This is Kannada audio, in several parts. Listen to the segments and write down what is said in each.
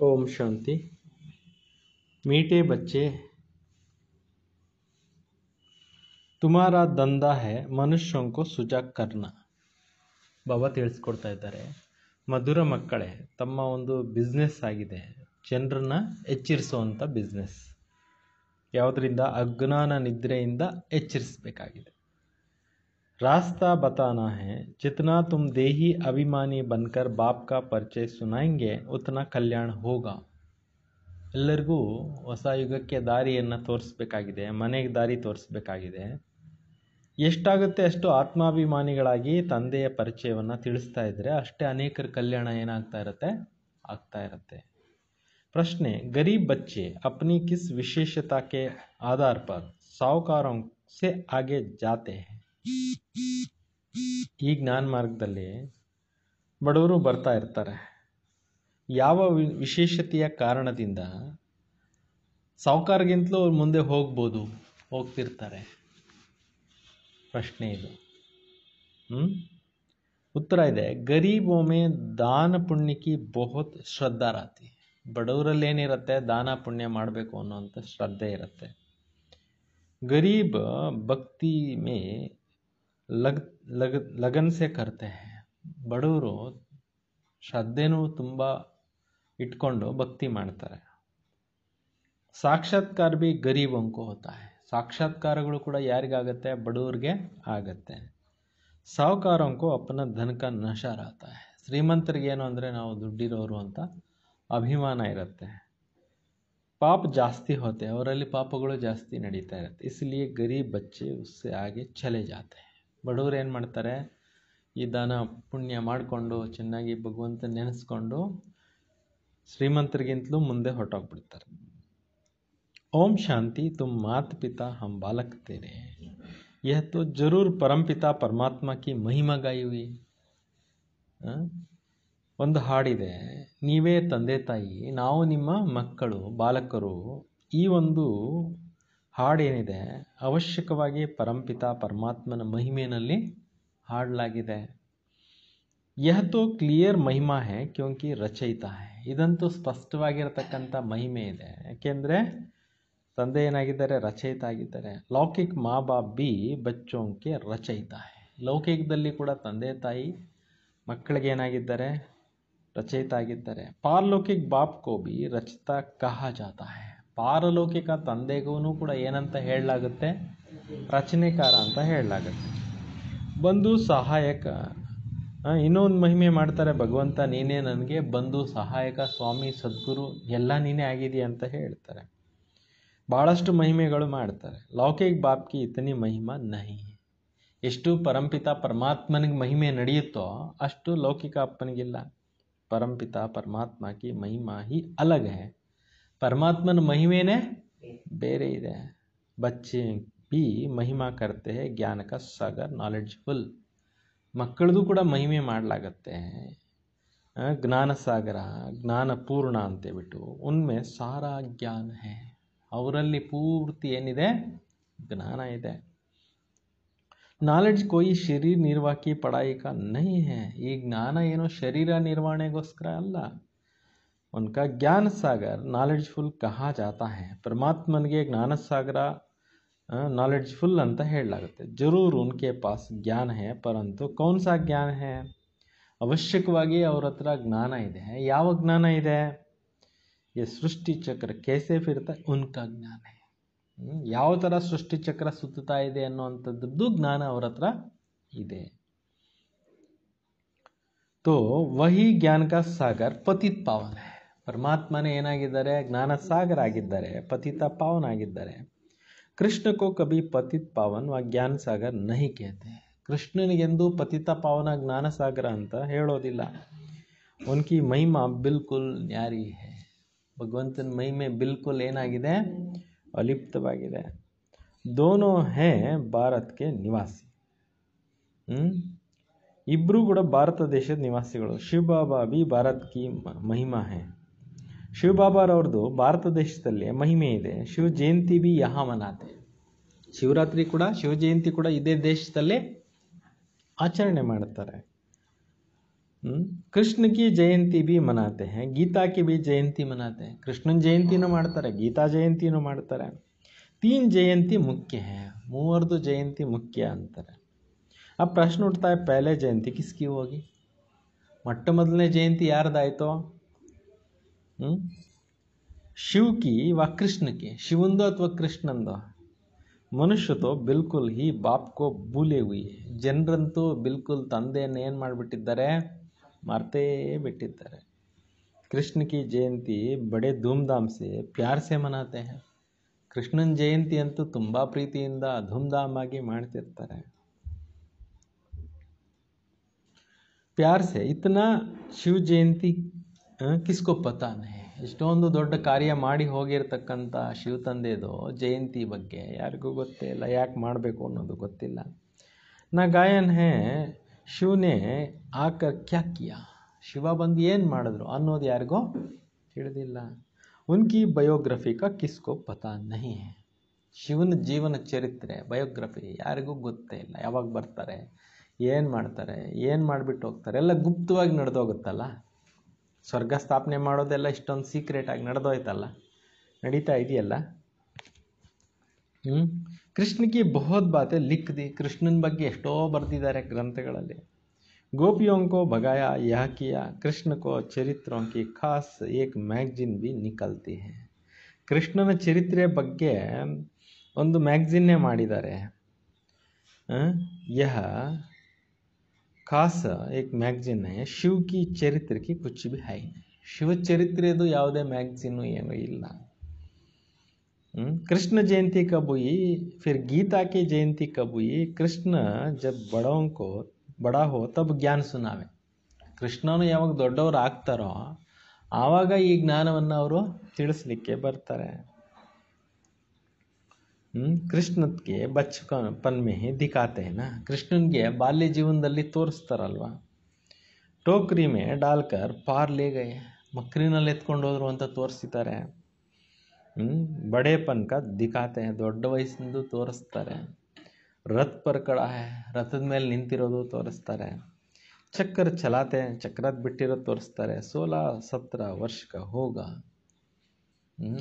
ओम शांति। मीठे बच्चे, तुम्हारा धंधा है ಮನುಷ್ಯಂ ಕೋ ಸುಜಾಗ್ ಕರ್ನ. ಬಾಬಾ ತಿಳಿಸ್ಕೊಡ್ತಾ ಇದ್ದಾರೆ, ಮಧುರ ಮಕ್ಕಳೇ, ತಮ್ಮ ಒಂದು ಬಿಸ್ನೆಸ್ ಆಗಿದೆ ಜನರನ್ನ ಎಚ್ಚರಿಸುವಂಥ ಬಿಸ್ನೆಸ್. ಯಾವುದರಿಂದ? ಅಜ್ಞಾನ ನಿದ್ರೆಯಿಂದ ಎಚ್ಚರಿಸಬೇಕಾಗಿದೆ. रास्ता बताना है, जितना तुम देही अभिमानी बनकर बाप का परिचय सुनाएंगे उतना कल्याण होगा. ಎಲ್ಲರಿಗೂ ಹೊಸ ಯುಗಕ್ಕೆ ದಾರಿಯನ್ನು ತೋರಿಸ್ಬೇಕಾಗಿದೆ, ಮನೆಗೆ ದಾರಿ ತೋರಿಸ್ಬೇಕಾಗಿದೆ. ಎಷ್ಟಾಗುತ್ತೆ ಅಷ್ಟು ಆತ್ಮಾಭಿಮಾನಿಗಳಾಗಿ ತಂದೆಯ ಪರಿಚಯವನ್ನು ತಿಳಿಸ್ತಾ ಇದ್ದರೆ ಅಷ್ಟೇ ಅನೇಕರ ಕಲ್ಯಾಣ ಏನಾಗ್ತಾ ಇರುತ್ತೆ, ಆಗ್ತಾ ಇರುತ್ತೆ. ಪ್ರಶ್ನೆ, ಗರೀಬ್ ಬಚ್ಚೆ अपनी किस विशेषता के आधार पर साहूकारों से आगे जाते हैं. ಈ ಜ್ಞಾನ ಮಾರ್ಗದಲ್ಲಿ ಬಡವರು ಬರ್ತಾ ಇರ್ತಾರೆ. ಯಾವ ವಿಶೇಷತೆಯ ಕಾರಣದಿಂದ ಸಾಹುಕಾರಗಿಂತಲೂ ಅವ್ರು ಮುಂದೆ ಹೋಗ್ತಿರ್ತಾರೆ? ಪ್ರಶ್ನೆ ಇದು. ಉತ್ತರ ಇದೆ, ಗರೀಬೋ ಮೇ ದಾನ ಪುಣ್ಯ ಕಿ ಬಹುತ್ ಶ್ರದ್ಧಾ ರಾತಿ. ಬಡವರಲ್ಲಿ ಏನಿರುತ್ತೆ? ದಾನ ಪುಣ್ಯ ಮಾಡಬೇಕು ಅನ್ನೋಂಥ ಶ್ರದ್ಧೆ ಇರುತ್ತೆ. ಗರೀಬ್ ಭಕ್ತಿ ಮೇ ಲಗನ್ ಸೆ ಕರ್ತೆ ಹೈ. ಬಡವರು ಶ್ರದ್ಧೆನೂ ತುಂಬ ಇಟ್ಕೊಂಡು ಭಕ್ತಿ ಮಾಡ್ತಾರೆ. ಸಾಕ್ಷಾತ್ಕಾರ ಬಿ ಗರೀಬಂಕೋ ಹೋತಾ ಹೈ. ಸಾಕ್ಷಾತ್ಕಾರಗಳು ಕೂಡ ಯಾರಿಗಾಗತ್ತೆ? ಬಡವ್ರಿಗೆ ಆಗತ್ತೆ. ಸಾಹುಕಾರಂಕೋ ಅಪನ ಧನಕ ನಶಾ ರಹತಾ ಹೈ. ಶ್ರೀಮಂತರಿಗೇನು ಅಂದರೆ ನಾವು ದುಡ್ಡಿರೋರು ಅಂತ ಅಭಿಮಾನ ಇರುತ್ತೆ. ಪಾಪ ಜಾಸ್ತಿ ಹೋತೆ, ಅವರಲ್ಲಿ ಪಾಪಗಳು ಜಾಸ್ತಿ ನಡೀತಾ ಇರುತ್ತೆ. ಇಸ್ಲಿಯೇ ಗರೀಬ್ ಬಚ್ಚೆ ಉಸ್ಸೆ ಆಗೆ ಚಲೆ ಜಾತೆ. ಬಡವರು ಏನು ಮಾಡ್ತಾರೆ? ಈ ದಾನ ಪುಣ್ಯ ಮಾಡಿಕೊಂಡು ಚೆನ್ನಾಗಿ ಭಗವಂತ ನೆನೆಸ್ಕೊಂಡು ಶ್ರೀಮಂತರಿಗಿಂತಲೂ ಮುಂದೆ ಹೊರಟೋಗ್ಬಿಡ್ತಾರೆ. ओम शांति, तुम माता पिता हम बालक तेरे. यह तो जरूर परमपिता परमात्मा की महिमा गाई हुई. ಒಂದು ಹಾಡಿದೆ, ನೀವೇ ತಂದೆ ತಾಯಿ, ನಾವು ನಿಮ್ಮ ಮಕ್ಕಳು ಬಾಲಕರು. ಈ ಒಂದು ಹಾಡೇನಿದೆ ಅವಶ್ಯಕವಾಗಿ ಪರಂಪಿತ ಪರಮಾತ್ಮನ ಮಹಿಮೆಯಲ್ಲಿ ಹಾಡಲಾಗಿದೆ. ಯಹ ತೋ ಕ್ಲಿಯರ್ ಮಹಿಮಾ ಹೈ ಕ್ಯೋಂಕಿ ರಚಯಿತ ಹೈ. ಇದಂತೂ ಸ್ಪಷ್ಟವಾಗಿರತಕ್ಕಂಥ ಮಹಿಮೆ ಇದೆ, ಯಾಕೆಂದರೆ ತಂದೆ ಏನಾಗಿದ್ದಾರೆ? ರಚಯಿತ ಆಗಿದ್ದಾರೆ. ಲೌಕಿಕ ಮಾ ಬಾಪ್ ಬಿ ಬಚ್ಚೋಂಕೆ ರಚಯಿತ ಹೈ. ಲೌಕಿಕದಲ್ಲಿ ಕೂಡ ತಂದೆ ತಾಯಿ ಮಕ್ಕಳಿಗೆ ಏನಾಗಿದ್ದಾರೆ? ರಚಯಿತ ಆಗಿದ್ದಾರೆ. ಪಾರಲೌಕಿಕ ಬಾಪ್ ಕೋ ಬಿ ರಚಿತ ಕಹಾ ಜಾತಾ ಹೈ. ಪಾರಲೌಕಿಕ ತಂದೆಗೂ ಕೂಡ ಏನಂತ ಹೇಳಲಾಗುತ್ತೆ? ರಚನೆಕಾರ ಅಂತ ಹೇಳಲಾಗುತ್ತೆ. ಬಂಧು ಸಹಾಯಕ. ಇನ್ನೊಂದು ಮಹಿಮೆ ಮಾಡ್ತಾರೆ, ಭಗವಂತ ನೀನೇ ನನಗೆ ಬಂಧು ಸಹಾಯಕ, ಸ್ವಾಮಿ ಸದ್ಗುರು ಎಲ್ಲ ನೀನೇ ಆಗಿದೆಯಾ ಅಂತ ಹೇಳ್ತಾರೆ. ಭಾಳಷ್ಟು ಮಹಿಮೆಗಳು ಮಾಡ್ತಾರೆ. ಲೌಕಿಕ ಬಾಪ್ಕಿ ಇತನಿ ಮಹಿಮಾ ನಹಿ. ಎಷ್ಟು ಪರಂಪಿತ ಪರಮಾತ್ಮನಿಗೆ ಮಹಿಮೆ ನಡೆಯುತ್ತೋ ಅಷ್ಟು ಲೌಕಿಕ ಅಪ್ಪನಿಗಿಲ್ಲ. ಪರಂಪಿತ ಪರಮಾತ್ಮ ಕಿ ಮಹಿಮಾ ಹಿ ಅಲಗ್ ಹೈ. ಪರಮಾತ್ಮನ ಮಹಿಮೆನೇ ಬೇರೆ ಇದೆ. ಬಚ್ಚೆ ಬಿ ಮಹಿಮಾ ಕರ್ತೆ ಹೈ ಜ್ಞಾನ ಕಾ ಸಾಗರ್ ನಾಲೆಡ್ಜ್ಫುಲ್. ಮಕ್ಕಳದು ಕೂಡ ಮಹಿಮೆ ಮಾಡಲಾಗತ್ತೆ. ಜ್ಞಾನ ಸಾಗರ, ಜ್ಞಾನ ಪೂರ್ಣ ಅಂತೇಳ್ಬಿಟ್ಟು ಉನ್ಮೆ ಸಾರಾ ಜ್ಞಾನ ಹೈ. ಅವರಲ್ಲಿ ಪೂರ್ತಿ ಏನಿದೆ? ಜ್ಞಾನ ಇದೆ. ನಾಲೆಡ್ಜ್ ಕೋಯಿ ಶರೀರ ನಿರ್ವಾಹಕಿ ಪಢಾಯಿ ಕಾ ನಹಿ ಹೈ. ಈ ಜ್ಞಾನ ಏನೋ ಶರೀರ ನಿರ್ವಹಣೆಗೋಸ್ಕರ ಅಲ್ಲ. ಉನ್ಕಾ ಜ್ಞಾನ ಸಾಗರ್ ನಾಲೆಡ್ಜ್ಫುಲ್ ಕಹಾ ಜಾತಾ ಹೈ. ಪರಮಾತ್ಮನಿಗೆ ಜ್ಞಾನ ಸಾಗರ ನಾಲೆಡ್ಜ್ಫುಲ್ ಅಂತ ಹೇಳಲಾಗುತ್ತೆ. ಜರೂರ್ ಉನ್ಕೆ ಪಾಸ್ ಜ್ಞಾನ ಹೈ, ಪರಂತು ಕೌನ್ ಸಾ ಜ್ಞಾನ ಹೈ? ಅವಶ್ಯಕವಾಗಿ ಅವ್ರ ಹತ್ರ ಜ್ಞಾನ ಇದೆ. ಯಾವ ಜ್ಞಾನ ಇದೆ? ये ಸೃಷ್ಟಿ ಚಕ್ರ कैसे फिरता उनका ज्ञान है. ಯಾವ ಥರ ಸೃಷ್ಟಿ ಚಕ್ರ ಸುತ್ತುತ್ತಾ ಇದೆ ಅನ್ನುವಂಥದ್ದು ಜ್ಞಾನ ಅವ್ರ ಹತ್ರ ಇದೆ. ತೋ ವಹಿ ಜ್ಞಾನ ಕಾ ಸಾಗರ್ ಪತಿತ ಪಾವನ ಹೈ. ಪರಮಾತ್ಮನೇ ಏನಾಗಿದ್ದಾರೆ? ಜ್ಞಾನ ಸಾಗರ ಆಗಿದ್ದಾರೆ, ಪತಿತ ಪಾವನ ಆಗಿದ್ದಾರೆ. ಕೃಷ್ಣ ಕೋ ಕಭಿ ಪತಿತ ಪಾವನ್ ವ ಜ್ಞಾನ ಸಾಗರ್ ನಹಿ ಕೇತೆ. ಕೃಷ್ಣನಿಗೆಂದು ಪತಿತ ಪಾವನ ಜ್ಞಾನ ಸಾಗರ ಅಂತ ಹೇಳೋದಿಲ್ಲ. ಉನ್ಕಿ ಮಹಿಮಾ ಬಿಲ್ಕುಲ್ ನ್ಯಾರಿ ಹೈ. ಭಗವಂತನ ಮಹಿಮೆ ಬಿಲ್ಕುಲ್ ಏನಾಗಿದೆ? ಅಲಿಪ್ತವಾಗಿದೆ. ದೋನೋ ಹೇ ಭಾರತಕ್ಕೆ ನಿವಾಸಿ. ಇಬ್ಬರೂ ಕೂಡ ಭಾರತ ದೇಶದ ನಿವಾಸಿಗಳು. ಶಿವಬಾಬಾ ಬಿ ಭಾರತ್ ಕಿ ಮಹಿಮಾ ಹೈ. ಶಿವಬಾಬಾರವ್ರದ್ದು ಭಾರತ ದೇಶದಲ್ಲಿ ಮಹಿಮೆ ಇದೆ. ಶಿವ ಜಯಂತಿ ಬಿ ಯಹಾ ಮನಾತೆ. ಶಿವರಾತ್ರಿ ಕೂಡ, ಶಿವ ಜಯಂತಿ ಕೂಡ ಇದೇ ದೇಶದಲ್ಲಿ ಆಚರಣೆ ಮಾಡುತ್ತಾರೆ. कृष्ण की जयंती भी मनाते हैं, गीता की भी जयंती मनाते हैं। कृष्णन ಜಯಂತಿನೂ ಮಾಡ್ತಾರೆ, ಗೀತಾ ಜಯಂತಿನೂ ಮಾಡ್ತಾರೆ। 3 जयंती मुख्य हैं, ಮೂವರದು जयंती मुख्य अंतर है। अब प्रश्न उठता है पहले जयंती किसकी होगी? ಮೊಟ್ಟ ಮೊದಲನೇ जयंती ಯಾರ್ದಾಯ್ತು? शिव की व कृष्ण की, ಶಿವಂದು ಅಥವಾ ಕೃಷ್ಣಂದು? ಮನುಷ್ಯ तो बिल्कुल ही बाप को भूले हुए है। ಜನರಂತೂ बिल्कुल ತಂದೆಯನ್ನು ಏನು ಮಾಡಿಬಿಟ್ಟಿದ್ದಾರೆ? मरते बिಟ್ಟಿದ್ದಾರೆ। कृष्ण की जयंती बड़े धूमधाम से प्यार से मनाते हैं। कृष्णन जयंती ಅಂತೂ ತುಂಬಾ ಪ್ರೀತಿಯಿಂದ ಧೂಮ್ಧಾಮ್ ಆಗಿ ಮಾಡ್ತಿರ್ತಾರೆ। प्यार से इतना शिव जयंती किसको पता नहीं। ಇಷ್ಟೊಂದು ದೊಡ್ಡ ಕಾರ್ಯ ಮಾಡಿ ಹೋಗಿರ್ತಕ್ಕಂಥ ಶಿವ ತಂದೆದು ಜಯಂತಿ ಬಗ್ಗೆ ಯಾರಿಗೂ ಗೊತ್ತೇ ಇಲ್ಲ, ಯಾಕೆ ಮಾಡಬೇಕು ಅನ್ನೋದು ಗೊತ್ತಿಲ್ಲ। ನಾ ಗಾಯನ್ ಹೇ ಶಿವನೇ ಆಕರ್ ಕ್ಯಾ ಕಿಯಾ, ಶಿವ ಬಂದು ಏನು ಮಾಡಿದ್ರು ಅನ್ನೋದು ಯಾರಿಗೂ ತಿಳಿದಿಲ್ಲ। ಉನ್ಕಿ ಬಯೋಗ್ರಫಿ ಕಾ ಕಿಸ್ಕೋ ಪತಾ ನಹಿ ಹೈ, ಶಿವನ ಜೀವನ ಚರಿತ್ರೆ ಬಯೋಗ್ರಫಿ ಯಾರಿಗೂ ಗೊತ್ತೇ ಇಲ್ಲ। ಯಾವಾಗ ಬರ್ತಾರೆ, ಏನು ಮಾಡ್ತಾರೆ, ಏನು ಮಾಡಿಬಿಟ್ಟು ಹೋಗ್ತಾರೆ, ಎಲ್ಲ ಗುಪ್ತವಾಗಿ ನಡೆದೋಗುತ್ತಲ್ಲ। ಸ್ವರ್ಗ ಸ್ಥಾಪನೆ ಮಾಡೋದೆಲ್ಲ ಇಷ್ಟೊಂದು ಸೀಕ್ರೆಟಾಗಿ ನಡೆದೋಯ್ತಲ್ಲ, ನಡೀತಾ ಇದೆಯಲ್ಲ। कृष्ण की बहुत बातें लिख दी, कृष्णन ಬಗ್ಗೆ ಎಷ್ಟೋ ಬರೆದಿದ್ದಾರೆ ಗ್ರಂಥಗಳಲ್ಲಿ। गोपियों को भगाया, यह किया, कृष्ण को चरित्रों की खास एक मैगजीन भी निकलती है। ಕೃಷ್ಣನ ಚರಿತ್ರೆ ಬಗ್ಗೆ ಒಂದು ಮ್ಯಾಗಝಿನ್ನೇ ಮಾಡಿದ್ದಾರೆ। यह खास एक मैगजीन है, शिव की चरित्र की कुछ भी है नहीं। ಶಿವ ಚರಿತ್ರೆದು ಯಾವುದೇ ಮ್ಯಾಗಝಿನ್ನು ಏನೂ ಇಲ್ಲ। कृष्ण जयंती कब हुई, फिर गीता की जयंती कब हुई? कृष्ण जब बड़ों को बड़ा हो तब ज्ञान सुनावे। ಕೃಷ್ಣನು ಯಾವಾಗ ದೊಡ್ಡವರು ಆಗ್ತಾರೋ ಆವಾಗ ಈ ಜ್ಞಾನವನ್ನು ಅವರು ತಿಳಿಸ್ಲಿಕ್ಕೆ ಬರ್ತಾರೆ। कृष्ण के बचपन में ही दिखाते हैं ना, ಕೃಷ್ಣನ್ಗೆ ಬಾಲ್ಯ ಜೀವನದಲ್ಲಿ ತೋರಿಸ್ತಾರಲ್ವಾ। ಟೋಕರಿ में डालकर पार ले गए, ಮಕ್ರಿನಲ್ಲಿ ಎತ್ಕೊಂಡು ಹೋದ್ರು ಅಂತ ತೋರಿಸ್ತಾರೆ। बड़ेपन का दिखाते हैं, ದೊಡ್ಡ ವಯಸ್ಸಿಂದು ತೋರಿಸ್ತಾರೆ। ರಥ್ ಪರ್ ಖಡಾ है, ರಥದ ಮೇಲೆ ನಿಂತಿರೋದು ತೋರಿಸ್ತಾರೆ। ಚಕ್ರ ಚಲಾತೆ, ಚಕ್ರದ ಬಿಟ್ಟಿರೋದು ತೋರಿಸ್ತಾರೆ। 16-17 ವರ್ಷ का होगा,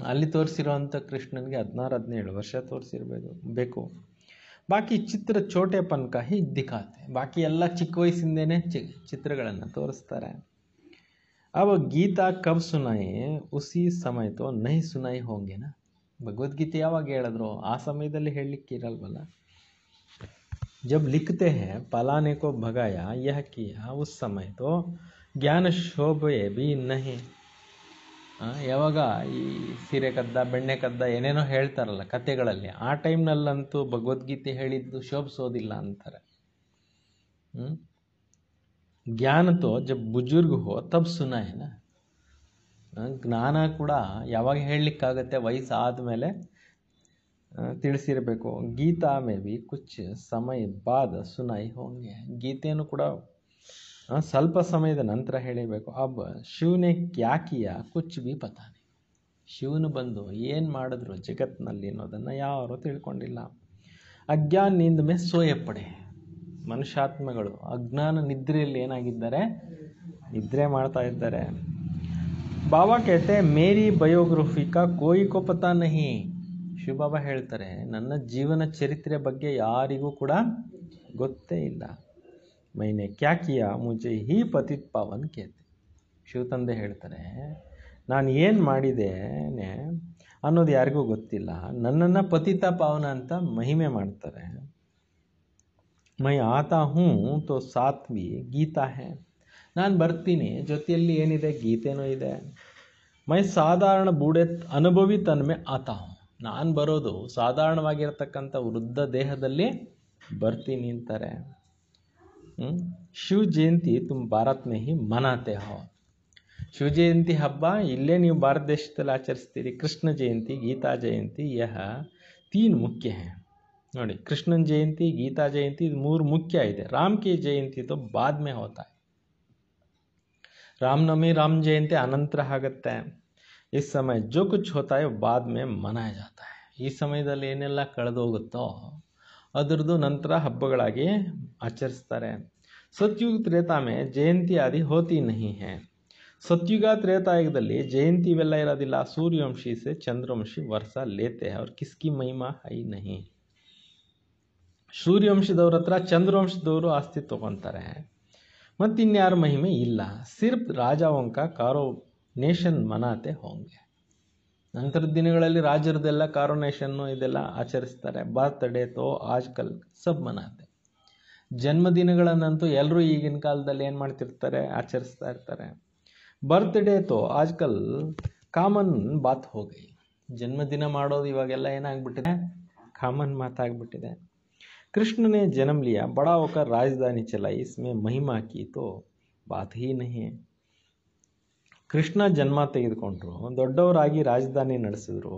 ಅಲ್ಲಿ ತೋರಿಸಿರೋಂಥ ಕೃಷ್ಣನ್ಗೆ 16-17 ವರ್ಷ ತೋರಿಸಿರಬೇಕು। ಬಾಕಿ ಚಿತ್ರ ಚೋಟೆಪನ್ ಕಾ ಹಿ ದಿಖಾತೆ, ಬಾಕಿ ಎಲ್ಲ ಚಿಕ್ಕ ವಯಸ್ಸಿಂದೇನೆ ಚಿತ್ರಗಳನ್ನು ತೋರಿಸ್ತಾರೆ। अब गीता कब सुनाई, उसी समय तो नहीं सुनाई होंगे ना। ಭಗವದ್ಗೀತೆ ಯಾವಾಗ ಹೇಳಿದ್ರು ಆ ಸಮಯದಲ್ಲಿ ಹೇಳಲಿಕ್ಕೆ ಇರಲ್ವಲ್ಲ। जब लिखते हैं पलाने को भगाया, यह किया, उस समय तो ज्ञान शोभे भी नहीं। ಯಾವಾಗ ಈ ಸೀರೆ ಕದ್ದ ಬೆಣ್ಣೆ ಕದ್ದ ಏನೇನೋ ಹೇಳ್ತಾರಲ್ಲ ಕತೆಗಳಲ್ಲಿ, ಆ ಟೈಮ್ನಲ್ಲಂತೂ ಭಗವದ್ಗೀತೆ ಹೇಳಿದ್ದು ಶೋಭಿಸೋದಿಲ್ಲ ಅಂತಾರೆ। ज्ञान तो जब बुजुर्ग हो तब सुना है ना, ಜ್ಞಾನ ಕೂಡ ಯಾವಾಗ ಹೇಳಲಿಕ್ಕಾಗತ್ತೆ, ವಯಸ್ಸಾದಮೇಲೆ ತಿಳಿಸಿರಬೇಕು। ಗೀತಾ ಮೇ भी कुछ समय बाद सुनाई होंगे, ಗೀತೆಯನ್ನು ಕೂಡ ಸ್ವಲ್ಪ ಸಮಯದ ನಂತರ ಹೇಳಿರಬೇಕು। अब शिव ने क्या किया कुछ भी पता नहीं, ಶಿವನು ಬಂದು ಏನು ಮಾಡಿದ್ರು ಜಗತ್ತಿನಲ್ಲಿ ಅನ್ನೋದನ್ನು ಯಾರು ತಿಳ್ಕೊಂಡಿಲ್ಲ। ಅಜ್ಞಾನ ನೀಂದ ಮೇ ಸೋಯೆ ಪಡೆ, ಮನುಷ್ಯಾತ್ಮಗಳು ಅಜ್ಞಾನ ನಿದ್ರೆಯಲ್ಲಿ ಏನಾಗಿದ್ದಾರೆ, ನಿದ್ರೆ ಮಾಡ್ತಾ ಇದ್ದಾರೆ। ಬಾಬಾ कहते ಮೇರಿ ಬಯೋಗ್ರಫಿ ಕಾ ಕೋಯಿ ಕೋ ಪತಾ ನಹಿ, ಶಿವಬಾಬಾ ಹೇಳ್ತಾರೆ ನನ್ನ ಜೀವನ ಚರಿತ್ರೆ ಬಗ್ಗೆ ಯಾರಿಗೂ ಕೂಡ ಗೊತ್ತೇ ಇಲ್ಲ। ಮೈನೆ ಕ್ಯಾ ಕಿಯಾ ಮುझे ही ಪತಿತ್ ಪಾವನ್ कहते, ಶಿವ ತಂದೆ ಹೇಳ್ತಾರೆ ನಾನು ಏನು ಮಾಡಿದ್ದೇನೆ ಅನ್ನೋದು ಯಾರಿಗೂ ಗೊತ್ತಿಲ್ಲ, ನನ್ನನ್ನು ಪತಿತ ಪಾವನ ಅಂತ ಮಹಿಮೆ ಮಾಡ್ತಾರೆ। मैं आता हूँ तो साथ भी गीता है, ನಾನು ಬರ್ತೀನಿ ಜೊತೆಯಲ್ಲಿ ಏನಿದೆ ಗೀತೆನೂ ಇದೆ। मैं ಸಾಧಾರಣ ಬೂಢೆ ಅನುಭವಿ ತನ್ ಮೇ ಆತಾ ಹೂँ, ನಾನು ಬರೋದು ಸಾಧಾರಣವಾಗಿರತಕ್ಕಂಥ ವೃದ್ಧ ದೇಹದಲ್ಲಿ ಬರ್ತೀನಿ ಅಂತಾರೆ। ಶಿವ ಜಯಂತಿ ತುಮ್ ಭಾರತ್ ಮೇ ಹಿ ಮನಾತೆ ಹೋ, ಶಿವ ಜಯಂತಿ ಹಬ್ಬ ಇಲ್ಲೇ ನೀವು ಭಾರತ ದೇಶದಲ್ಲಿ ಆಚರಿಸ್ತೀರಿ। ಕೃಷ್ಣ ಜಯಂತಿ ಗೀತಾ ಜಯಂತಿ ಯಹ 3 ಮುಖ್ಯ है ನೋಡಿ, ಕೃಷ್ಣನ್ ಜಯಂತಿ ಗೀತಾ ಜಯಂತಿ 3 ಮುಖ್ಯ ಇದೆ। राम की जयंती तो बाद में होता है, रामनवमी राम जयंती अनंतर आगತ್ತೆ। इस समय जो कुछ होता है बाद में मनाया जाता है, ಈ ಸಮಯದಲ್ಲಿ ಏನೆಲ್ಲ ಕಳೆದೋಗುತ್ತೋ ಅದರದ್ದು ನಂತರ ಹಬ್ಬಗಳಾಗಿ ಆಚರಿಸ್ತಾರೆ। सतयुग त्रेता में जयंती आदि होती नहीं है. सतयुग त्रेतायुगದಲ್ಲಿ जयंती ಇವೆಲ್ಲ ಇರೋದಿಲ್ಲ. सूर्यवंशी से चंद्रवंशी वर्ष लेते हैं और किसकी महिमा है ही नहीं. सूर्यवंशದವ್ರ ಹತ್ರ ಚಂದ್ರವಂಶದವರು ಆಸ್ತಿ ತಗೊಂತಾರೆ, ಮತ್ತಿನ್ಯಾರ ಮಹಿಮೆ ಇಲ್ಲ. ಸಿರ್ಫ್ ರಾಜಾओं का ಕಾರೋನೇಷನ್ ಮನಾತೆ ಹೋಂಗೆ. ನಂತರದ ದಿನಗಳಲ್ಲಿ ರಾಜರದೆಲ್ಲ ಕಾರೋನೇಷನ್ನು ಇದೆಲ್ಲ ಆಚರಿಸ್ತಾರೆ. ಬರ್ತ್ಡೇ ತೋ ಆಜ್ಕಲ್ ಸಬ್ ಮನಾತೆ. ಜನ್ಮದಿನಗಳನ್ನಂತೂ ಎಲ್ಲರೂ ಈಗಿನ ಕಾಲದಲ್ಲಿ ಏನು ಮಾಡ್ತಿರ್ತಾರೆ, ಆಚರಿಸ್ತಾ ಇರ್ತಾರೆ. ಬರ್ತ್ಡೇ ತೋ ಆಜ್ಕಲ್ ಕಾಮನ್ ಬಾತ್ ಹೋಗಿ. ಜನ್ಮದಿನ ಮಾಡೋದು ಇವಾಗೆಲ್ಲ ಏನಾಗ್ಬಿಟ್ಟಿದೆ, ಕಾಮನ್ ಮಾತಾಗ್ಬಿಟ್ಟಿದೆ. कृष्ण ने जन्म लिया, बड़ा होकर राजधानी चलाई, इसमें महिमा की तो बात ही नहीं है. ಕೃಷ್ಣ ಜನ್ಮ ತೆಗೆದುಕೊಂಡ್ರು, ದೊಡ್ಡವರಾಗಿ ರಾಜಧಾನಿ ನಡೆಸಿದ್ರು,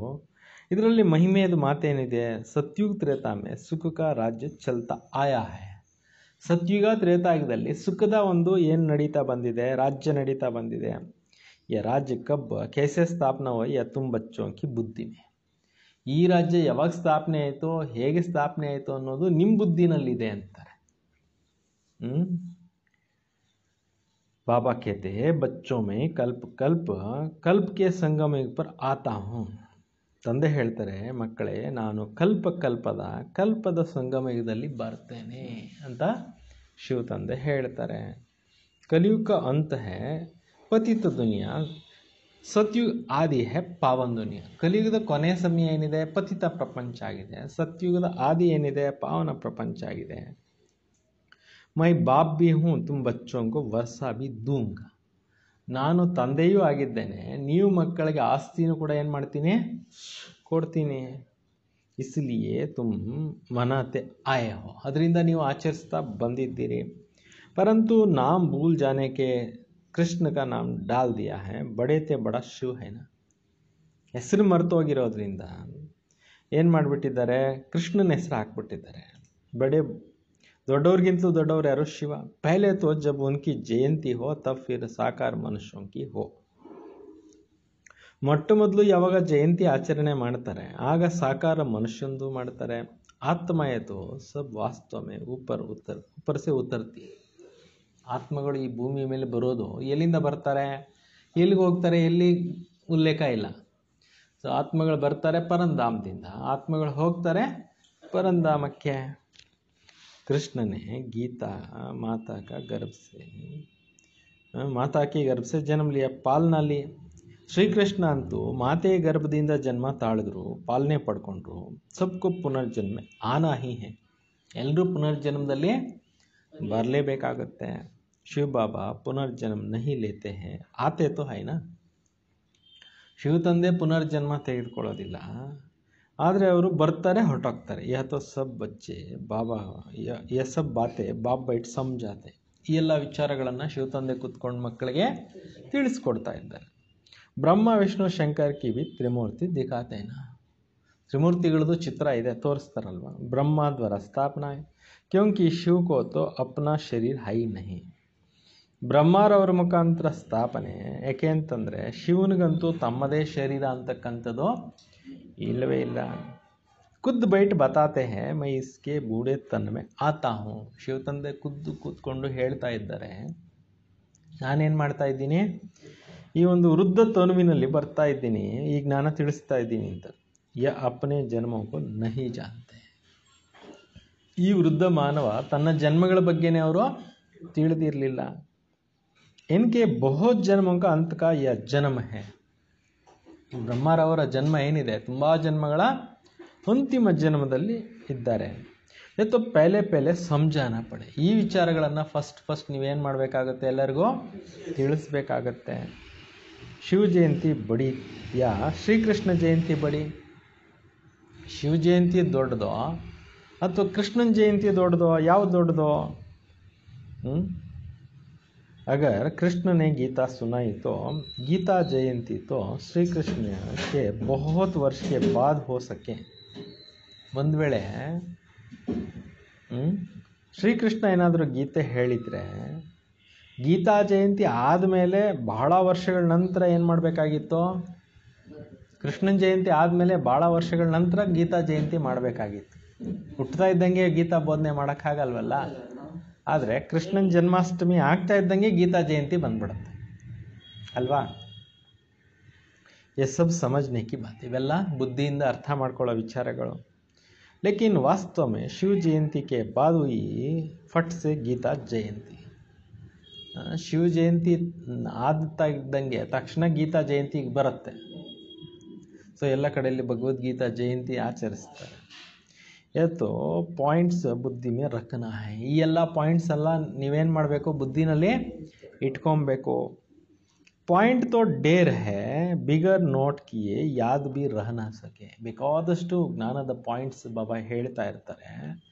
ಇದರಲ್ಲಿ ಮಹಿಮೆಯದು ಮಾತೇನಿದೆ. ಸತ್ಯುಗ ತ್ರೇತಾ ಮೇ ಸುಖ ಕಾ ರಾಜ್ಯ ಚಲ್ತಾ ಆಯಾ ಹೈ. ಸತ್ಯುಗ ತ್ರೇತಾಯುಗದಲ್ಲಿ ಸುಖದ ಒಂದು ಏನು ನಡೀತಾ ಬಂದಿದೆ, ರಾಜ್ಯ ನಡೀತಾ ಬಂದಿದೆ. ಯ ರಾಜ್ಯ ಕಬ್ ಕೈಸೆ ಸ್ಥಾಪನಾ ಹುआ ಯಾ ತುಮ್ ಬಚ್ಚೋं की बुद्धि में. ಈ ರಾಜ್ಯ ಯಾವಾಗ ಸ್ಥಾಪನೆ ಆಯಿತೋ, ಹೇಗೆ ಸ್ಥಾಪನೆ ಆಯಿತು ಅನ್ನೋದು ನಿಮ್ಮ ಬುದ್ಧಿನಲ್ಲಿದೆ ಅಂತಾರೆ. बाबा कहते हैं बच्चों में कल्प कल्प कल्प के संगम पर आता हूँ. ತಂದೆ ಹೇಳ್ತಾರೆ, ಮಕ್ಕಳೇ ನಾನು ಕಲ್ಪದ ಸಂಗಮಯುಗದಲ್ಲಿ ಬರ್ತೇನೆ ಅಂತ ಶಿವ ತಂದೆ ಹೇಳ್ತಾರೆ. ಕಲಿಯುಗ ಅಂತ ಹೇ ಪತಿತ ದುನಿಯಾ, ಸತ್ಯುಗ ಆದಿ ಹೇ ಪಾವನ್ ದುನಿಯಾ. ಕಲಿಯುಗದ ಕೊನೆಯ ಸಮಯ ಏನಿದೆ, ಪತಿತ ಪ್ರಪಂಚ ಆಗಿದೆ. ಸತ್ಯುಗದ ಆದಿ ಏನಿದೆ, ಪಾವನ ಪ್ರಪಂಚ ಆಗಿದೆ. ಮೈ ಬಾಪ್ ಭಿ ಹೂँ, ತುಮ್ ಬಚ್ಚೋं को वर्षा भी दूंगा. ನಾನು ತಂದೆಯೂ ಆಗಿದ್ದೇನೆ, ನೀವು ಮಕ್ಕಳಿಗೆ ಆಸ್ತಿನೂ ಕೂಡ ಏನು ಮಾಡ್ತೀನಿ, ಕೊಡ್ತೀನಿ. ಇಸ್ಲಿಯೇ ತುಮ್ ಮನಾತೆ ಆಯೆ ಹೋ, ಅದರಿಂದ ನೀವು ಆಚರಿಸ್ತಾ ಬಂದಿದ್ದೀರಿ. ಪರಂತು ನಾಮ್ ಭೂಲ್ ಜಾನೆ ಕೆ ಕೃಷ್ಣ ಕಾ ನಾಮ್ ಡಾಲ್ ದಿಯಾ ಹೈ, ಬಡೆ ತೇ ಬಡ ಶಿವ ಹೈನ. ಹೆಸರು ಮರ್ತೋಗಿರೋದ್ರಿಂದ ಏನು ಮಾಡಿಬಿಟ್ಟಿದ್ದಾರೆ, ಕೃಷ್ಣನ ಹೆಸರು ಹಾಕ್ಬಿಟ್ಟಿದ್ದಾರೆ. ಬಡೆ ದೊಡ್ಡವ್ರಿಗಿಂತಲೂ ದೊಡ್ಡವ್ರು ಯಾರು, ಶಿವ. ಪಹಲೆ ತೋ ಜಬ್ ಉನ್ಕಿ ಜಯಂತಿ ಹೋ ತಬ್ ಫಿರ್ ಸಾಕಾರ ಮನುಷ್ಯೋಂ ಕಿ ಹೋ. ಮೊಟ್ಟ ಮೊದಲು ಯಾವಾಗ ಜಯಂತಿ ಆಚರಣೆ ಮಾಡ್ತಾರೆ, ಆಗ ಸಾಕಾರ ಮನುಷ್ಯಂದು ಮಾಡ್ತಾರೆ. ಆತ್ಮಯತೋ ಸಬ್ ವಾಸ್ತವಮೇ ऊपर से उतरती. ಆತ್ಮಗಳು ಈ ಭೂಮಿ ಮೇಲೆ ಬರೋದು ಎಲ್ಲಿಂದ ಬರ್ತಾರೆ, ಎಲ್ಲಿಗೆ ಹೋಗ್ತಾರೆ, ಎಲ್ಲಿ ಉಲ್ಲೇಖ ಇಲ್ಲ. ಸೊ ಆತ್ಮಗಳು ಬರ್ತಾರೆ ಪರಂಧಾಮದಿಂದ, ಆತ್ಮಗಳು ಹೋಗ್ತಾರೆ ಪರಂಧಾಮಕ್ಕೆ. कृष्ण ने गीता माता के गर्भ से जन्म लिया, पालना ली. ಶ್ರೀಕೃಷ್ಣ ಅಂತೂ ಮಾತೆಯ ಗರ್ಭದಿಂದ ಜನ್ಮ ತಾಳಿದ್ರು, ಪಾಲನೆ ಪಡ್ಕೊಂಡ್ರು. ಸಬ್ಕೋ ಪುನರ್ಜನ್ಮ ಆನಾ ಹಿ ಹೈ. ಎಲ್ಲರೂ ಪುನರ್ಜನ್ಮದಲ್ಲಿ ಬರಲೇಬೇಕಾಗುತ್ತೆ. ಶಿವ ಬಾಬಾ ಪುನರ್ಜನ್ಮ ನಹಿ ಲೇತೆ ಹೈ, ಆತೆ ತೋ ಹೈ ನಾ. ಶಿವ ತಂದೆ ಪುನರ್ಜನ್ಮ ತೆಗೆದುಕೊಳ್ಳೋದಿಲ್ಲ, ಆದರೆ ಅವರು ಬರ್ತಾರೆ, ಹೊರಟೋಗ್ತಾರೆ. ಯಹ ತೋ ಸಬ್ ಬಚ್ಚೆ ಬಾಬಾ ಯ ಸಬ್ ಬಾತೆ ಬಾಬ್ ಬೈಟ್ ಸಮಜಾತೆ. ಈ ಎಲ್ಲ ವಿಚಾರಗಳನ್ನು ಶಿವ ತಂದೆ ಕೂತ್ಕೊಂಡು ಮಕ್ಕಳಿಗೆ ತಿಳಿಸ್ಕೊಡ್ತಾ ಇದ್ದಾರೆ. ಬ್ರಹ್ಮ ವಿಷ್ಣು ಶಂಕರ್ ಕಿ ಬಿ ತ್ರಿಮೂರ್ತಿ ದಿಖಾತೇನ. ತ್ರಿಮೂರ್ತಿಗಳದ್ದು ಚಿತ್ರ ಇದೆ, ತೋರಿಸ್ತಾರಲ್ವ. ಬ್ರಹ್ಮ ದ್ವಾರ ಸ್ಥಾಪನಾ ಕ್ಯೋಂಕಿ ಶಿವ ಕೋ ತೋ ಅಪ್ನಾ ಶರೀರ ಹೈ ನಹಿ. ಬ್ರಹ್ಮರವರ ಮುಖಾಂತರ ಸ್ಥಾಪನೆ. ಯಾಕೆ ಅಂತಂದರೆ ಶಿವನಿಗಂತೂ ತಮ್ಮದೇ ಶರೀರ ಅಂತಕ್ಕಂಥದ್ದು ಇಲ್ಲವೇ ಇಲ್ಲ. ಖುದ್ ಬೈಟ್ ಬತಾತೆ ಹೇ ಮೈ ಇಸ್ಕೆ ಬೂಢೆ ತನ್ ಮೇ ಆತಾ ಹೂँ. ಶಿವ ತಂದೆ ಖುದ್ದು ಕೂತ್ಕೊಂಡು ಹೇಳ್ತಾ ಇದ್ದಾರೆ, ನಾನೇನು ಮಾಡ್ತಾ ಇದ್ದೀನಿ, ಈ ಒಂದು ವೃದ್ಧ ತನುವಿನಲ್ಲಿ ಬರ್ತಾ ಇದ್ದೀನಿ, ಈ ಜ್ಞಾನ ತಿಳಿಸ್ತಾ ಇದ್ದೀನಿ ಅಂತ. ಯ ಅಪನೆ ಜನ್ಮಕ್ಕೂ ನಹಿ ಜಾನ್ತೆ. ಈ ವೃದ್ಧ ಮಾನವ ತನ್ನ ಜನ್ಮಗಳ ಬಗ್ಗೆನೇ ಅವರು ತಿಳಿದಿರಲಿಲ್ಲ. ಇನ್ಕೆ ಬಹುತ್ ಜನ್ಮಕ ಅಂತಕ ಯ ಜನ್ಮ ಹೇ. ಬ್ರಹ್ಮರವರ ಜನ್ಮ ಏನಿದೆ, ತುಂಬ ಜನ್ಮಗಳ ಅಂತಿಮ ಜನ್ಮದಲ್ಲಿ ಇದ್ದಾರೆ. ಎತ್ತೋ ಪೆಹಲೆ ಸಮಜಾನ ಪಡೆ. ಈ ವಿಚಾರಗಳನ್ನು ಫಸ್ಟ್ ನೀವೇನು ಮಾಡಬೇಕಾಗತ್ತೆ, ಎಲ್ಲರಿಗೂ ತಿಳಿಸ್ಬೇಕಾಗತ್ತೆ. ಶಿವ ಜಯಂತಿ ಬಡಿ ಯಾ ಶ್ರೀಕೃಷ್ಣ ಜಯಂತಿ ಬಡಿ. ಶಿವ ಜಯಂತಿ ದೊಡ್ಡದೋ ಅಥವಾ ಕೃಷ್ಣನ ಜಯಂತಿ ದೊಡ್ಡದೋ, ಯಾವ್ದು ದೊಡ್ಡದೋ? अगर कृष्ण ने गीता सुनाई तो गीता जयंती तो श्री कृष्ण के बहुत वर्ष के बाद हो सके. ಒಂದು ವೇಳೆ ಶ್ರೀಕೃಷ್ಣ ಏನಾದರೂ ಗೀತೆ ಹೇಳಿದರೆ, ಗೀತಾ ಜಯಂತಿ ಆದಮೇಲೆ ಬಹಳ ವರ್ಷಗಳ ನಂತರ ಏನು ಮಾಡಬೇಕಾಗಿತ್ತು, ಕೃಷ್ಣನ ಜಯಂತಿ ಆದಮೇಲೆ ಭಾಳ ವರ್ಷಗಳ ನಂತರ ಗೀತಾ ಜಯಂತಿ ಮಾಡಬೇಕಾಗಿತ್ತು. ಹುಟ್ಟುತ್ತಾ ಇದ್ದಂಗೆ ಗೀತಾ ಬೋಧನೆ ಮಾಡೋಕ್ಕಾಗಲ್ವಲ್ಲ. ಆದರೆ ಕೃಷ್ಣನ ಜನ್ಮಾಷ್ಟಮಿ ಆಗ್ತಾ ಇದ್ದಂಗೆ ಗೀತಾ ಜಯಂತಿ ಬಂದ್ಬಿಡುತ್ತೆ ಅಲ್ವಾ. ये सब समझने की बात, ಇವೆಲ್ಲ ಬುದ್ಧಿಯಿಂದ ಅರ್ಥ ಮಾಡ್ಕೊಳ್ಳೋ ವಿಚಾರಗಳು. लेकिन वास्तव में शिव जयंती के बाद हुई फट से गीता जयंती. ಶಿವ ಜಯಂತಿ ಆಗ್ತಾ ಇದ್ದಂಗೆ ತಕ್ಷಣ ಗೀತಾ ಜಯಂತಿ ಬರುತ್ತೆ. ಸೊ ಎಲ್ಲ ಕಡೆಯಲ್ಲಿ ಭಗವದ್ಗೀತಾ ಜಯಂತಿ ಆಚರಿಸ್ತಾರೆ. ಎತ್ತು ಪಾಯಿಂಟ್ಸ್ ಬುದ್ಧಿ ಮೇ ರಖನಾ ಹೈ. ಈ ಎಲ್ಲ ಪಾಯಿಂಟ್ಸ್ ಎಲ್ಲ ನೀವೇನು ಮಾಡಬೇಕು, ಬುದ್ಧಿನಲ್ಲಿ ಇಟ್ಕೊಬೇಕು. ಪಾಯಿಂಟ್ ತೋ ಡೇರ್ ಹೇ ಬಿಗರ್ ನೋಟ್ ಕಿಯೇ ಯಾದ್ ಬಿ ರಹ ನಾ ಸಕೆ. ಬೇಕಾದಷ್ಟು ಜ್ಞಾನದ ಪಾಯಿಂಟ್ಸ್ ಬಾಬಾ ಹೇಳ್ತಾ ಇರ್ತಾರೆ.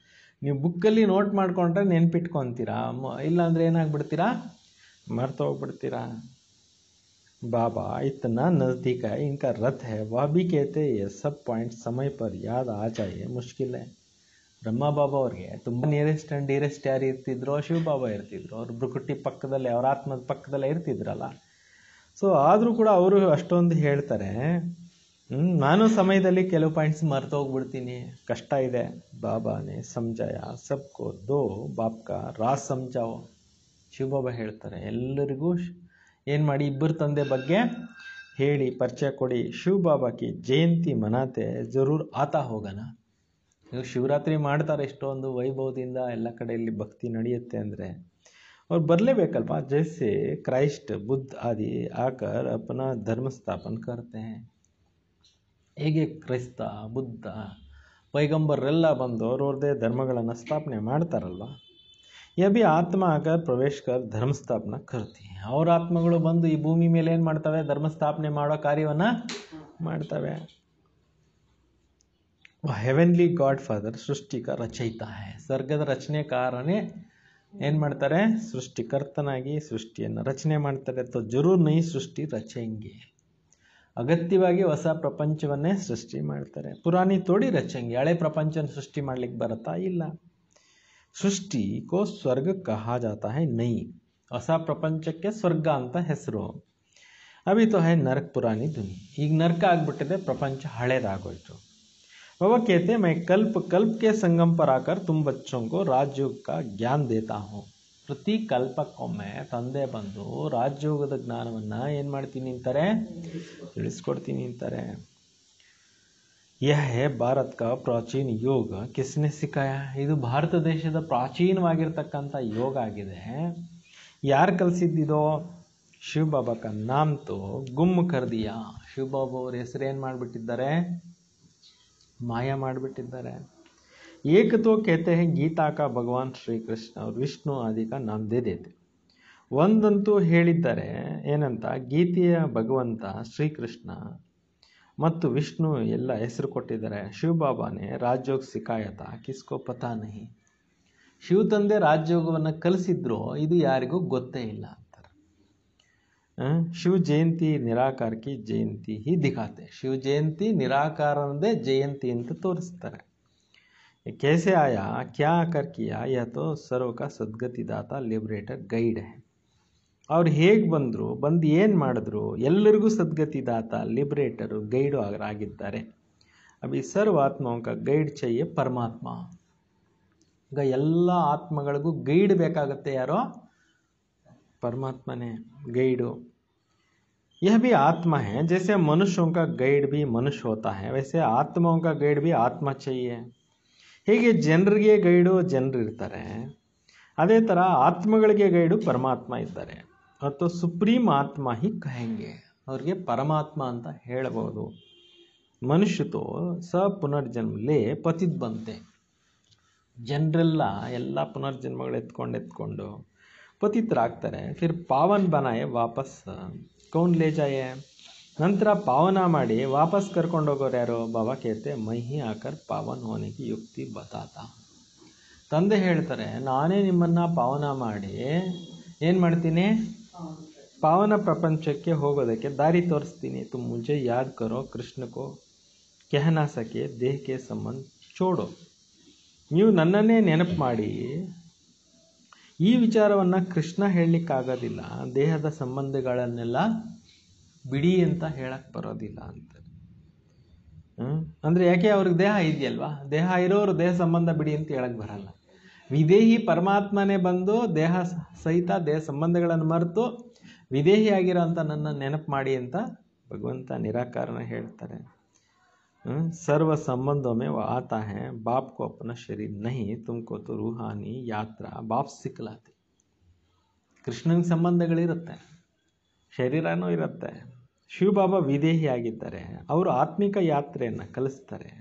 ನೀವು ಬುಕ್ಕಲ್ಲಿ ನೋಟ್ ಮಾಡ್ಕೊಂಡ್ರೆ ನೆನ್ಪಿಟ್ಕೊತೀರಾ, ಇಲ್ಲಾಂದರೆ ಏನಾಗ್ಬಿಡ್ತೀರಾ, ಮರ್ತೋಗ್ಬಿಡ್ತೀರಾ. बाबा इतना नज़दीक है, इनका रथ है, वह भी कहते ये सब पॉइंट समय पर याद आ जाए मुश्किल है. ಬ್ರಹ್ಮ ಬಾಬಾ ಅವ್ರಿಗೆ ತುಂಬ ನಿಯರೆಸ್ಟ್ ಆ್ಯಂಡ್ ಡಿಯರೆಸ್ಟ್ ಯಾರು ಇರ್ತಿದ್ರು, ಶಿವ ಬಾಬಾ ಇರ್ತಿದ್ರು. ಅವ್ರ ಬೃಕುಟಿ ಪಕ್ಕದಲ್ಲೇ, ಅವ್ರ ಆತ್ಮದ ಪಕ್ಕದಲ್ಲೇ ಇರ್ತಿದ್ರಲ್ಲ. ಸೊ ಆದರೂ ಕೂಡ ಅವರು ಅಷ್ಟೊಂದು ಹೇಳ್ತಾರೆ, ನಾನು ಸಮಯದಲ್ಲಿ ಕೆಲವು ಪಾಯಿಂಟ್ಸ್ ಮರ್ತೋಗ್ಬಿಡ್ತೀನಿ, ಕಷ್ಟ ಇದೆ. ಬಾಬಾನೇ ಸಮಜಾಯ ಸಬ್ಕೋ ದೋ ಬಾಪ್ ಕಾ ರಾಸ್ ಸಮಜಾವೋ. ಶಿವಬಾಬಾ ಹೇಳ್ತಾರೆ, ಎಲ್ಲರಿಗೂ ಏನು ಮಾಡಿ, ಇಬ್ಬರು ತಂದೆ ಬಗ್ಗೆ ಹೇಳಿ ಪರಿಚಯ ಕೊಡಿ. ಶಿವ ಬಾಬಾ ಕಿ ಜಯಂತಿ ಮನಾತೆ ಜರೂರ್ ಆತಾ ಹೋಗೋಣ. ಇವಾಗ ಶಿವರಾತ್ರಿ ಮಾಡ್ತಾರೆ ಇಷ್ಟೊಂದು ವೈಭವದಿಂದ, ಎಲ್ಲ ಕಡೆಯಲ್ಲಿ ಭಕ್ತಿ ನಡೆಯುತ್ತೆ ಅಂದರೆ ಅವ್ರು ಬರಲೇಬೇಕಲ್ವಾ. ಜೈಸೆ ಕ್ರೈಸ್ಟ್ ಬುದ್ಧ ಆದಿ ಆಕರ್ ಅಪನಾ ಧರ್ಮ ಸ್ಥಾಪನ ಕರ್ತೆ. ಹೇಗೆ ಕ್ರೈಸ್ತ, ಬುದ್ಧ, ಪೈಗಂಬರ್ರೆಲ್ಲ ಬಂದು ಅವ್ರವ್ರದ್ದೇ ಧರ್ಮಗಳನ್ನು ಸ್ಥಾಪನೆ ಮಾಡ್ತಾರಲ್ವ. यह भी आत्मा आकर प्रवेश कर धर्म स्थापना करती है. ಅವ್ರ ಆತ್ಮಗಳು ಬಂದು ಈ ಭೂಮಿ ಮೇಲೆ ಏನು ಮಾಡ್ತವೆ, ಧರ್ಮ ಸ್ಥಾಪನೆ ಮಾಡೋ ಕಾರ್ಯವನ್ನು ಮಾಡ್ತವೆ. ಹೆವೆನ್ಲಿ ಗಾಡ್ ಫಾದರ್ ಸೃಷ್ಟಿ का ರಚಯಿತ है. ಸ್ವರ್ಗದ ರಚನೆಕಾರನೇ ಏನು ಮಾಡ್ತಾರೆ, ಸೃಷ್ಟಿಕರ್ತನಾಗಿ ಸೃಷ್ಟಿಯನ್ನು ರಚನೆ ಮಾಡ್ತಾರೆ. ತೋ ಜರೂರ್ ನೈ ಸೃಷ್ಟಿ ರಚೆಂಗೆ. ಅಗತ್ಯವಾಗಿ ಹೊಸ ಪ್ರಪಂಚವನ್ನೇ ಸೃಷ್ಟಿ ಮಾಡ್ತಾರೆ. ಪುರಾಣಿ ತೋಡಿ ರಚೆಂಗೆ. ಹಳೆ ಪ್ರಪಂಚನ ಸೃಷ್ಟಿ ಮಾಡ್ಲಿಕ್ಕೆ ಬರುತ್ತಾ, ಇಲ್ಲ. ಸೃಷ್ಟಿ ಕೋ ಸ್ವರ್ಗ ಕಹಾ ಜಾತಾ ಹೈ ನೈ. ಹೊಸ ಪ್ರಪಂಚಕ್ಕೆ ಸ್ವರ್ಗ ಅಂತ ಹೆಸರು. ಅಭಿ ತೋ ಹೈ ನರಕ ಪುರಾಣಿ ದುನಿ. ಈಗ ನರಕ ಆಗ್ಬಿಟ್ಟಿದೆ, ಪ್ರಪಂಚ ಹಳೇದಾಗೋಯ್ತು. ಬಾಬಾ कहते मैं कल्प कल्प के संगम पर आकर तुम बच्चों को राजयोग का ज्ञान देता हूँ. ಪ್ರತಿ ಕಲ್ಪಕ್ಕೊಮ್ಮೆ ತಂದೆ ಬಂದು ರಾಜಯೋಗದ ಜ್ಞಾನವನ್ನು ಏನು ಮಾಡ್ತೀನಿ ಅಂತಾರೆ, ತಿಳಿಸ್ಕೊಡ್ತೀನಿ ಅಂತಾರೆ. यह है भारत का प्राचीन योग किसने सिखाया. ಇದು ಭಾರತ ದೇಶದ ಪ್ರಾಚೀನವಾಗಿರ್ತಕ್ಕಂಥ ಯೋಗ ಆಗಿದೆ. ಯಾರು ಕಲಿಸಿದ್ದಿದೋ, ಶಿವ ಬಾಬಾ का नाम तो गुम कर दिया. ಶಿವ ಬಾಬಾ ಅವ್ರ ಹೆಸರು ಏನು ಮಾಡಿಬಿಟ್ಟಿದ್ದಾರೆ, ಮಾಯ ಮಾಡಿಬಿಟ್ಟಿದ್ದಾರೆ. एक तो कहते हैं गीता का भगवान श्री कृष्ण और विष्णु आदि का नाम दे देते. ಒಂದಂತೂ ಹೇಳಿದ್ದಾರೆ, ಏನಂತ, ಗೀತೆಯ ಭಗವಂತ ಶ್ರೀಕೃಷ್ಣ ಮತ್ತು ವಿಷ್ಣು ಎಲ್ಲ ಹೆಸರು ಕೊಟ್ಟಿದ್ದಾರೆ. ಶಿವ ಬಾಬಾನೇ ರಾಜಯೋಗ ಸಿಕ್ಕಾಯತ ಕಿಸ್ಕೋ ಪತಾ ನಹಿ. ಶಿವ ತಂದೆ ರಾಜಯೋಗವನ್ನು ಕಲಿಸಿದ್ರು, ಇದು ಯಾರಿಗೂ ಗೊತ್ತೇ ಇಲ್ಲ ಅಂತಾರೆ. ಶಿವ ಜಯಂತಿ ನಿರಾಕಾರ ಕಿ ಜಯಂತಿ ಹಿ ದಿಖಾತೆ. ಶಿವ ಜಯಂತಿ ನಿರಾಕಾರನದೇ ಜಯಂತಿ ಅಂತ ತೋರಿಸ್ತಾರೆ. कैसे आया, क्या आकर किया, यह तो सर्व का सद्गतिदाता लिबरेटर ಗೈಡ್ है. ಅವ್ರು ಹೇಗೆ ಬಂದರು, ಬಂದು ಏನು ಮಾಡಿದ್ರು, ಎಲ್ಲರಿಗೂ ಸದ್ಗತಿದಾತ, ಲಿಬರೇಟರು, ಗೈಡು ಆಗಿದ್ದಾರೆ. ಅಭಿ ಸರ್ವ ಆತ್ಮಕ ಗೈಡ್ ಚೈಯೆ ಪರಮಾತ್ಮ. ಈಗ ಎಲ್ಲ ಆತ್ಮಗಳಿಗೂ ಗೈಡ್ ಬೇಕಾಗುತ್ತೆ. ಯಾರೋ, ಪರಮಾತ್ಮನೇ ಗೈಡು. यह भी आत्मा है, जैसे मनुष्यों का गाइड भी मनुष्य होता है, वैसे आत्माओं का गाइड भी आत्मा चाहिए. ಹೇಗೆ ಜನರಿಗೆ ಗೈಡು ಜನರು ಇರ್ತಾರೆ, ಅದೇ ಥರ ಆತ್ಮಗಳಿಗೆ ಗೈಡು ಪರಮಾತ್ಮ ಇದ್ದಾರೆ. ಮತ್ತು ಸುಪ್ರೀಂ ಆತ್ಮ ಹಿ ಕಹೆಂಗೆ. ಅವ್ರಿಗೆ ಪರಮಾತ್ಮ ಅಂತ ಹೇಳಬಹುದು. ಮನುಷ್ಯತೋ ಸ ಪುನರ್ಜನ್ಮಲೇ ಪತಿತ್ ಬಂತೆ. ಜನರೆಲ್ಲ ಎಲ್ಲ ಪುನರ್ಜನ್ಮಗಳು ಎತ್ಕೊಂಡು ಪತಿತರಾಗ್ತಾರೆ. ಫಿರ್ ಪಾವನ್ ಬನಾಯೆ ವಾಪಸ್ ಕೌನ್ ಲೇ ಜಾಯೆ. ನಂತರ ಪಾವನ ಮಾಡಿ ವಾಪಸ್ ಕರ್ಕೊಂಡೋಗೋರು ಯಾರು, ಬಾಬಾ ಕೇತೆ ಮೈಹಿ ಆಕರ್ ಪಾವನ್ ಹೋನೆಗೆ ಯುಕ್ತಿ ಬತಾತ. ತಂದೆ ಹೇಳ್ತಾರೆ, ನಾನೇ ನಿಮ್ಮನ್ನು ಪಾವನ ಮಾಡಿ ಏನು ಮಾಡ್ತೀನಿ, ಪಾವನ ಪ್ರಪಂಚಕ್ಕೆ ಹೋಗೋದಕ್ಕೆ ದಾರಿ ತೋರಿಸ್ತೀನಿ. ತುಮ್ ಮುझे ಯಾದ್ ಕರೋ ಕೃಷ್ಣ ಕೋ ಕಹ ನಾ ಸಕೆ ದೇಹ ಕೆ ಸಂಬಂಧ ಚೋಡೋ. ನೀವು ನನ್ನನ್ನೇ ನೆನಪು ಮಾಡಿ, ಈ ವಿಚಾರವನ್ನು ಕೃಷ್ಣ ಹೇಳಲಿಕ್ಕಾಗೋದಿಲ್ಲ, ದೇಹದ ಸಂಬಂಧಗಳನ್ನೆಲ್ಲ ಬಿಡಿ ಅಂತ ಹೇಳಕ್ಕೆ ಬರೋದಿಲ್ಲ ಅಂತ. ಅಂದರೆ ಯಾಕೆ, ಅವ್ರಿಗೆ ದೇಹ ಇದೆಯಲ್ವಾ, ದೇಹ ಇರೋರು ದೇಹ ಸಂಬಂಧ ಬಿಡಿ ಅಂತ ಹೇಳಕ್ಕೆ ಬರಲ್ಲ. ವಿದೇಹಿ ಪರಮಾತ್ಮನೇ ಬಂದು ದೇಹ ಸಹಿತ ದೇಹ ಸಂಬಂಧಗಳನ್ನು ಮರೆತು ವಿದೇಹಿಯಾಗಿರೋ ಅಂತ ನನ್ನ ನೆನಪು ಮಾಡಿ ಅಂತ ಭಗವಂತ ನಿರಾಕಾರನ ಹೇಳ್ತಾರೆ. सर्व संबंधों में वो आता है, बाप को अपना शरीर नहीं, तुमको तो रूहानी यात्रा बाप सिखलाते. ಕೃಷ್ಣನಿಗೆ ಸಂಬಂಧಗಳಿರುತ್ತೆ, ಶರೀರನೂ ಇರುತ್ತೆ. ಶಿವಬಾಬಾ ವಿದೇಹಿಯಾಗಿದ್ದಾರೆ, ಅವರು ಆತ್ಮಿಕ ಯಾತ್ರೆಯನ್ನು ಕಲಿಸ್ತಾರೆ.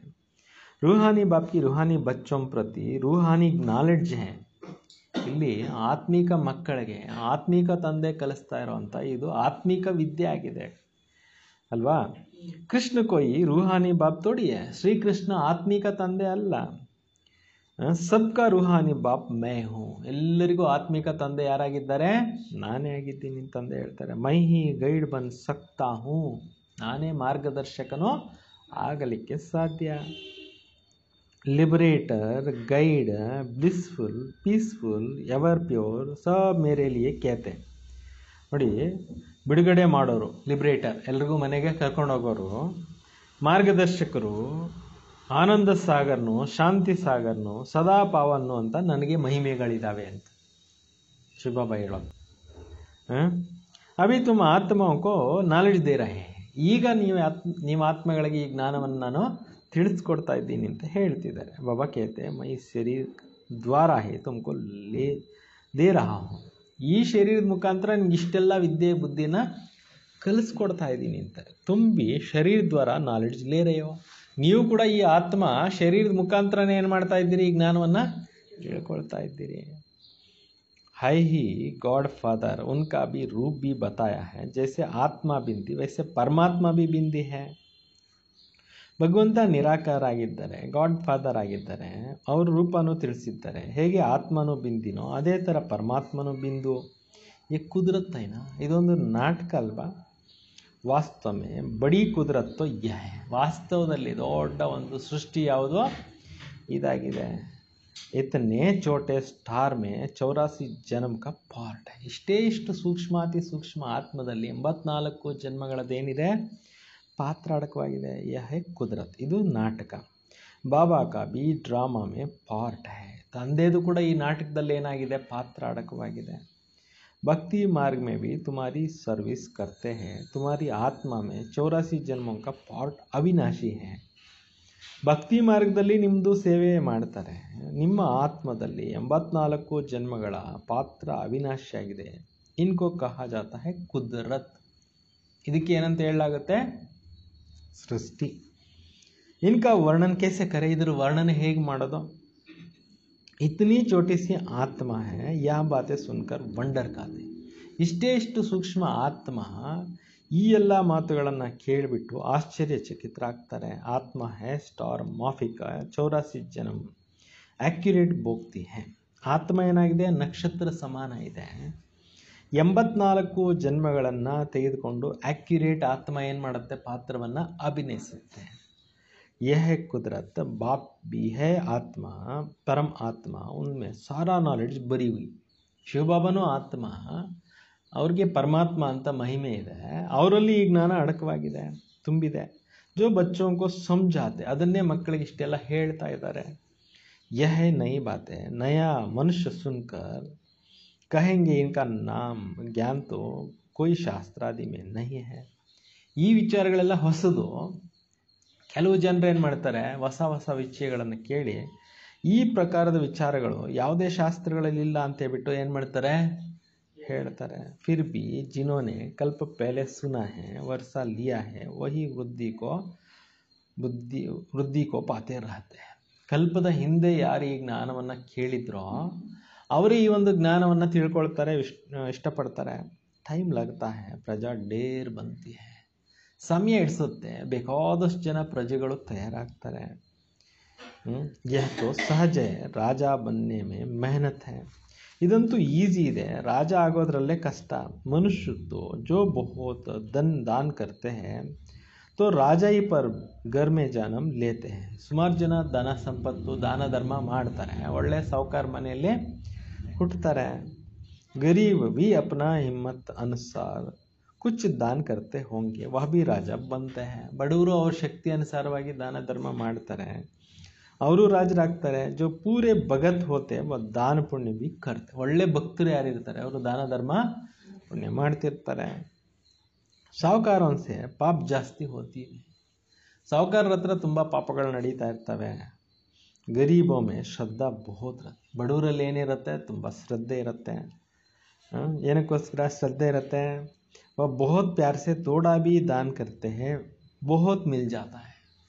ರೂಹಾನಿ ಬಾಪ್ಕಿ ರೂಹಾನಿ ಬಚ್ಚೋಂ ಪ್ರತಿ ರೂಹಾನಿ ನಾಲೆಡ್ಜ್ ಹೇ. ಇಲ್ಲಿ ಆತ್ಮಿಕ ಮಕ್ಕಳಿಗೆ ಆತ್ಮಿಕ ತಂದೆ ಕಲಿಸ್ತಾ ಇರೋವಂಥ ಇದು ಆತ್ಮಿಕ ವಿದ್ಯೆ ಆಗಿದೆ ಅಲ್ವಾ. ಕೃಷ್ಣ ಕೊಯಿ ರೂಹಾನಿ ಬಾಪ್ ತೋಡಿಯೇ, ಶ್ರೀಕೃಷ್ಣ ಆತ್ಮಿಕ ತಂದೆ ಅಲ್ಲ. ಸಬ್ಕಾ ರೂಹಾನಿ ಬಾಪ್ ಮೈ ಹೂ. ಎಲ್ಲರಿಗೂ ಆತ್ಮಿಕ ತಂದೆ ಯಾರಾಗಿದ್ದಾರೆ? ನಾನೇ ಆಗಿದ್ದೀನಿ ಅಂತ ತಂದೆ ಹೇಳ್ತಾರೆ. ಮೈ ಹಿ ಗೈಡ್ ಬನ್ ಸಕ್ತಾ ಹೂ, ನಾನೇ ಮಾರ್ಗದರ್ಶಕನೂ ಆಗಲಿಕ್ಕೆ ಸಾಧ್ಯ. Liberator, guide, blissful, peaceful, ever pure, ಸಬ್ ಮೇರೆ ಲಿಯೇ ಕೇತೆ. ನೋಡಿ, ಬಿಡುಗಡೆ ಮಾಡೋರು ಲಿಬರೇಟರ್, ಎಲ್ರಿಗೂ ಮನೆಗೆ ಕರ್ಕೊಂಡು ಹೋಗೋರು. ಮಾರ್ಗದರ್ಶಕರು, ಆನಂದ ಸಾಗರ್ನು, ಶಾಂತಿ ಸಾಗರ್ನು, ಸದಾ ಪಾವನ್ನು ಅಂತ ನನಗೆ ಮಹಿಮೆಗಳಿದ್ದಾವೆ ಅಂತ ಶಿವಬಾಬಾ ಹೇಳೋದು. ಅಭಿ ತುಮ ಆತ್ಮಕೋ ನಾಲೆಡ್ಜ್ ದೇ ರಹೆ. ಈಗ ನೀವು ಆತ್ಮಗಳಿಗೆ ಈ ಜ್ಞಾನವನ್ನು ನಾನು ತಿಳಿಸ್ಕೊಡ್ತಾ ಇದ್ದೀನಿ ಅಂತ ಹೇಳ್ತಿದ್ದಾರೆ. ಬಾಬಾ ಕೇತೆ ಮೈ ಶರೀರ ದ್ವಾರ ಹೇ ತುಮಕೋ ದೇ ರಹಾ ಹೂಂ. ಈ ಶರೀರದ ಮುಖಾಂತರ ನಿಮ್ಗೆ ಇಷ್ಟೆಲ್ಲ ವಿದ್ಯೆ ಬುದ್ಧಿನ ಕಲಿಸ್ಕೊಡ್ತಾ ಇದ್ದೀನಿ ಅಂತಾರೆ. ತುಂಬಿ ಶರೀರ ದ್ವಾರ ನಾಲೆಡ್ಜ್ ಲೇ ರಹೋ. ನೀವು ಕೂಡ ಈ ಆತ್ಮ ಶರೀರದ ಮುಖಾಂತರನೇ ಏನು ಮಾಡ್ತಾ ಇದ್ದೀರಿ? ಈ ಜ್ಞಾನವನ್ನು ತಿಳ್ಕೊಳ್ತಾ ಇದ್ದೀರಿ. है ही गॉड फादर, उनका भी रूप भी बताया है. जैसे आत्मा बिंदी वैसे परमात्मा भी बिंदी है. ಭಗವಂತ ನಿರಾಕಾರ ಆಗಿದ್ದಾರೆ, ಗಾಡ್ ಫಾದರ್ ಆಗಿದ್ದಾರೆ, ಅವ್ರ ರೂಪನೂ ತಿಳಿಸಿದ್ದಾರೆ. ಹೇಗೆ ಆತ್ಮನೂ ಬಿಂದಿನೋ ಅದೇ ಥರ ಪರಮಾತ್ಮನೂ ಬಿಂದು. ಈ ಕುದುರತ್ತೇನ ಇದೊಂದು ನಾಟಕ ಅಲ್ವಾ? ವಾಸ್ತವಮೇ ಬಡಿ ಕುದುರತ್ತೋ ಯಹ. ವಾಸ್ತವದಲ್ಲಿ ದೊಡ್ಡ ಒಂದು ಸೃಷ್ಟಿ ಯಾವುದೋ ಇದಾಗಿದೆ. ಇತನೇ ಚೋಟೆ ಸ್ಟಾರ್ ಮೇ 84 ಜನ್ಮ ಕಾ ಪಾರ್ಟ್. ಇಷ್ಟು ಸೂಕ್ಷ್ಮಾತಿ ಸೂಕ್ಷ್ಮ ಆತ್ಮದಲ್ಲಿ 84 ಜನ್ಮಗಳದ್ದೇನಿದೆ ಪಾತ್ರ ಅಡಕವಾಗಿದೆ. ಯಹ ಕುದರತ್, ಇದು ನಾಟಕ. ಬಾಬಾ ಕಾ ಬಿ ಡ್ರಾಮಾ ಮೇ ಪಾರ್ಟ್ ಹೈ. ತಂದೆದು ಕೂಡ ಈ ನಾಟಕದಲ್ಲಿ ಏನಾಗಿದೆ? ಪಾತ್ರ ಅಡಕವಾಗಿದೆ. ಭಕ್ತಿ ಮಾರ್ಗ ಮೇ ಬಿ ತುಮಾರಿ ಸರ್ವಿಸ್ ಕರ್ತೆ ಹೈ. ತುಮಾರಿ ಆತ್ಮ ಮೇ 84 ಜನ್ಮೋಂ ಕಾ ಪಾರ್ಟ್ ಅವಿನಾಶಿ ಹೈ. ಭಕ್ತಿ ಮಾರ್ಗದಲ್ಲಿ ನಿಮ್ಮದು ಸೇವೆ ಮಾಡ್ತಾರೆ. ನಿಮ್ಮ ಆತ್ಮದಲ್ಲಿ 84 ಜನ್ಮಗಳ ಪಾತ್ರ ಅವಿನಾಶಿಯಾಗಿದೆ. ಇನ್ಕೋ ಕಹಾ ಜಾತಾ ಹೈ ಕುದರತ್. ಇದಕ್ಕೆ ಏನಂತ ಹೇಳಲಾಗುತ್ತೆ? ಸೃಷ್ಟಿ. ಇನ್ಕಾ ವರ್ಣನ್ ಕೇಸೆ ಕರೆ, ಇದ್ರ ವರ್ಣನೆ ಹೇಗೆ ಮಾಡೋದು? ಇತನಿ ಚೋಟಿ ಸಿ ಆತ್ಮ ಹೈ, ಯಾ ಬಾತೆ ಸುನ್ಕರ್ ವಂಡರ್ ಕಾತೆ. ಇಷ್ಟು ಸೂಕ್ಷ್ಮ ಆತ್ಮ ಈ ಎಲ್ಲ ಮಾತುಗಳನ್ನು ಕೇಳಿಬಿಟ್ಟು ಆಶ್ಚರ್ಯಚಕಿತರಾಗ್ತಾರೆ. ಆತ್ಮ ಹೈ ಸ್ಟಾರ್ ಮಾಫಿಕ 84 ಜನ್ಮ ಆಕ್ಯುರೇಟ್ ಬೋಗ್ತಿ ಹೈ. ಆತ್ಮ ಏನಾಗಿದೆ? ನಕ್ಷತ್ರ ಸಮಾನ ಇದೆ. 84 ಜನ್ಮಗಳನ್ನು ತೆಗೆದುಕೊಂಡು ಆಕ್ಯುರೇಟ್ ಆತ್ಮ ಏನು ಮಾಡುತ್ತೆ? ಪಾತ್ರವನ್ನು ಅಭಿನಯಿಸುತ್ತೆ. यह कुदरत बाप भी है आत्मा, परम आत्मा, उनमें सारा ನಾಲೆಡ್ಜ್ ಬರಿ ಹುಯಿ. ಶಿವಬಾಬಾನೂ ಆತ್ಮ, ಅವ್ರಿಗೆ ಪರಮಾತ್ಮ ಅಂತ ಮಹಿಮೆ ಇದೆ, ಅವರಲ್ಲಿ ಈ ಜ್ಞಾನ ಅಡಕವಾಗಿದೆ, ತುಂಬಿದೆ. ಜೋ ಬಚ್ಚೋಂಕೋ ಸಮझाते, ಅದನ್ನೇ ಮಕ್ಕಳಿಗೆ ಇಷ್ಟೆಲ್ಲ ಹೇಳ್ತಾ ಇದ್ದಾರೆ. ಯಹ ನೈ ಬಾತೆ ನಯಾ ಮನುಷ್ಯ ಸುನ್ಕರ್ ಕಹೆಂಗೆ ಇನ್ಕಾ ನಾಮ್ ಜ್ಞಾನ್ ತೋ ಕೋಯಿ ಶಾಸ್ತ್ರಾದಿ ಮೇ ನಹಿ ಹೈ. ಈ ವಿಚಾರಗಳೆಲ್ಲ ಹೊಸದು. ಕೆಲವು ಜನರು ಏನು ಮಾಡ್ತಾರೆ? ಹೊಸ ವಿಷಯಗಳನ್ನು ಕೇಳಿ ಈ ಪ್ರಕಾರದ ವಿಚಾರಗಳು ಯಾವುದೇ ಶಾಸ್ತ್ರಗಳಲ್ಲಿ ಇಲ್ಲ ಅಂತ ಹೇಳ್ಬಿಟ್ಟು ಏನು ಮಾಡ್ತಾರೆ? ಹೇಳ್ತಾರೆ. ಫಿರ್ ಬಿ ಜಿನೋನೆ ಕಲ್ಪ ಪಹಲೆ ಸುನಾ ಹೈ ವರ್ಷಾ ಲಿಯಾ ಹೈ ವಹಿ ವೃದ್ಧಿ ಕೋ ಪಾತೆ ರಹತೆ. ಕಲ್ಪದ ಹಿಂದೆ ಯಾರು ಈ ಜ್ಞಾನವನ್ನು ಕೇಳಿದ್ರೋ ಅವರೇ ಈ ಒಂದು ಜ್ಞಾನವನ್ನು ತಿಳ್ಕೊಳ್ತಾರೆ, ಇಷ್ಟಪಡ್ತಾರೆ. ಟೈಮ್ ಲಗ್ತಾ ಹೈ, ಪ್ರಜಾ ಡೇರ್ ಬಂತಿ ಹೈ. ಸಮಯ ಹಿಡಿಸುತ್ತೆ, ಬೇಕಾದಷ್ಟು ಜನ ಪ್ರಜೆಗಳು ತಯಾರಾಗ್ತಾರೆ. ಯಹ ತೋ ಸಹಜ ಹೈ, ರಾಜ ಬನ್ನೆ ಮೇ ಮೆಹನತ್ ಹೈ. ಇದಂತೂ ಈಸಿ ಇದೆ, ರಾಜ ಆಗೋದ್ರಲ್ಲೇ ಕಷ್ಟ. ಮನುಷ್ಯ ತೋ ಜೋ ಬಹುತ್ ದಾನ್ ಕರ್ತೆ ಹೈ ತೋ ರಾಜ ಹಿ ಪರ್ ಘರ್ ಮೇ ಜನಮ್ ಲೇತೆ ಹೈ. ಸುಮಾರು ಜನ ಧನ ಸಂಪತ್ತು ದಾನ ಧರ್ಮ ಮಾಡ್ತಾರೆ, ಒಳ್ಳೆ ಸಾಹುಕಾರ ಮನೆಯಲ್ಲಿ ಹುಟ್ಟುತ್ತಾರೆ. ಗರೀಬ್ ಭಿ ಅಪ್ನಾ ಹಿಮ್ಮತ್ ಅನುಸಾರ ಕುಚ್ ದಾನ್ ಕರ್ತೆ ಹೋಂಗೆ ವಹ ಭಿ ರಾಜ ಬಂತೆ ಹೈ. ಬಡವರು ಅವ್ರ ಶಕ್ತಿ ಅನುಸಾರವಾಗಿ ದಾನ ಧರ್ಮ ಮಾಡ್ತಾರೆ, ಅವರು ರಾಜರಾಗ್ತಾರೆ. ಜೋ ಪೂರೆ ಭಗತ್ ಹೋತೆ ವ ದಾನ ಪುಣ್ಯ ಬಿ ಕರ್ತೆ. ಒಳ್ಳೆ ಭಕ್ತರು ಯಾರಿರ್ತಾರೆ ಅವರು ದಾನ ಧರ್ಮ ಪುಣ್ಯ ಮಾಡ್ತಿರ್ತಾರೆ. ಸಾಹುಕಾರನ್ಸೆ ಪಾಪ ಜಾಸ್ತಿ ಹೋತೀವಿ. ಸಾಹುಕಾರರ ಹತ್ರ ತುಂಬ ಪಾಪಗಳು ನಡೀತಾ ಇರ್ತವೆ. ಗರೀಬೊಮ್ಮೆ ಶ್ರದ್ಧಾ ಬಹುತ್ ಇರುತ್ತೆ. ಬಡವರಲ್ಲಿ ಏನಿರುತ್ತೆ ತುಂಬ ಶ್ರದ್ಧೆ ಇರುತ್ತೆ. ಏನಕ್ಕೋಸ್ಕರ ಶ್ರದ್ಧೆ ಇರುತ್ತೆ? ವ ಬಹುತ್ ಪ್ಯಾರ್ ಸೆ ತೋಡಾ ಬಿ ದಾನ್ ಕರ್ತೆ ಹೇ ಬಹುತ್ ಮಿಲ್ ಜಾತಾ ಹೈ.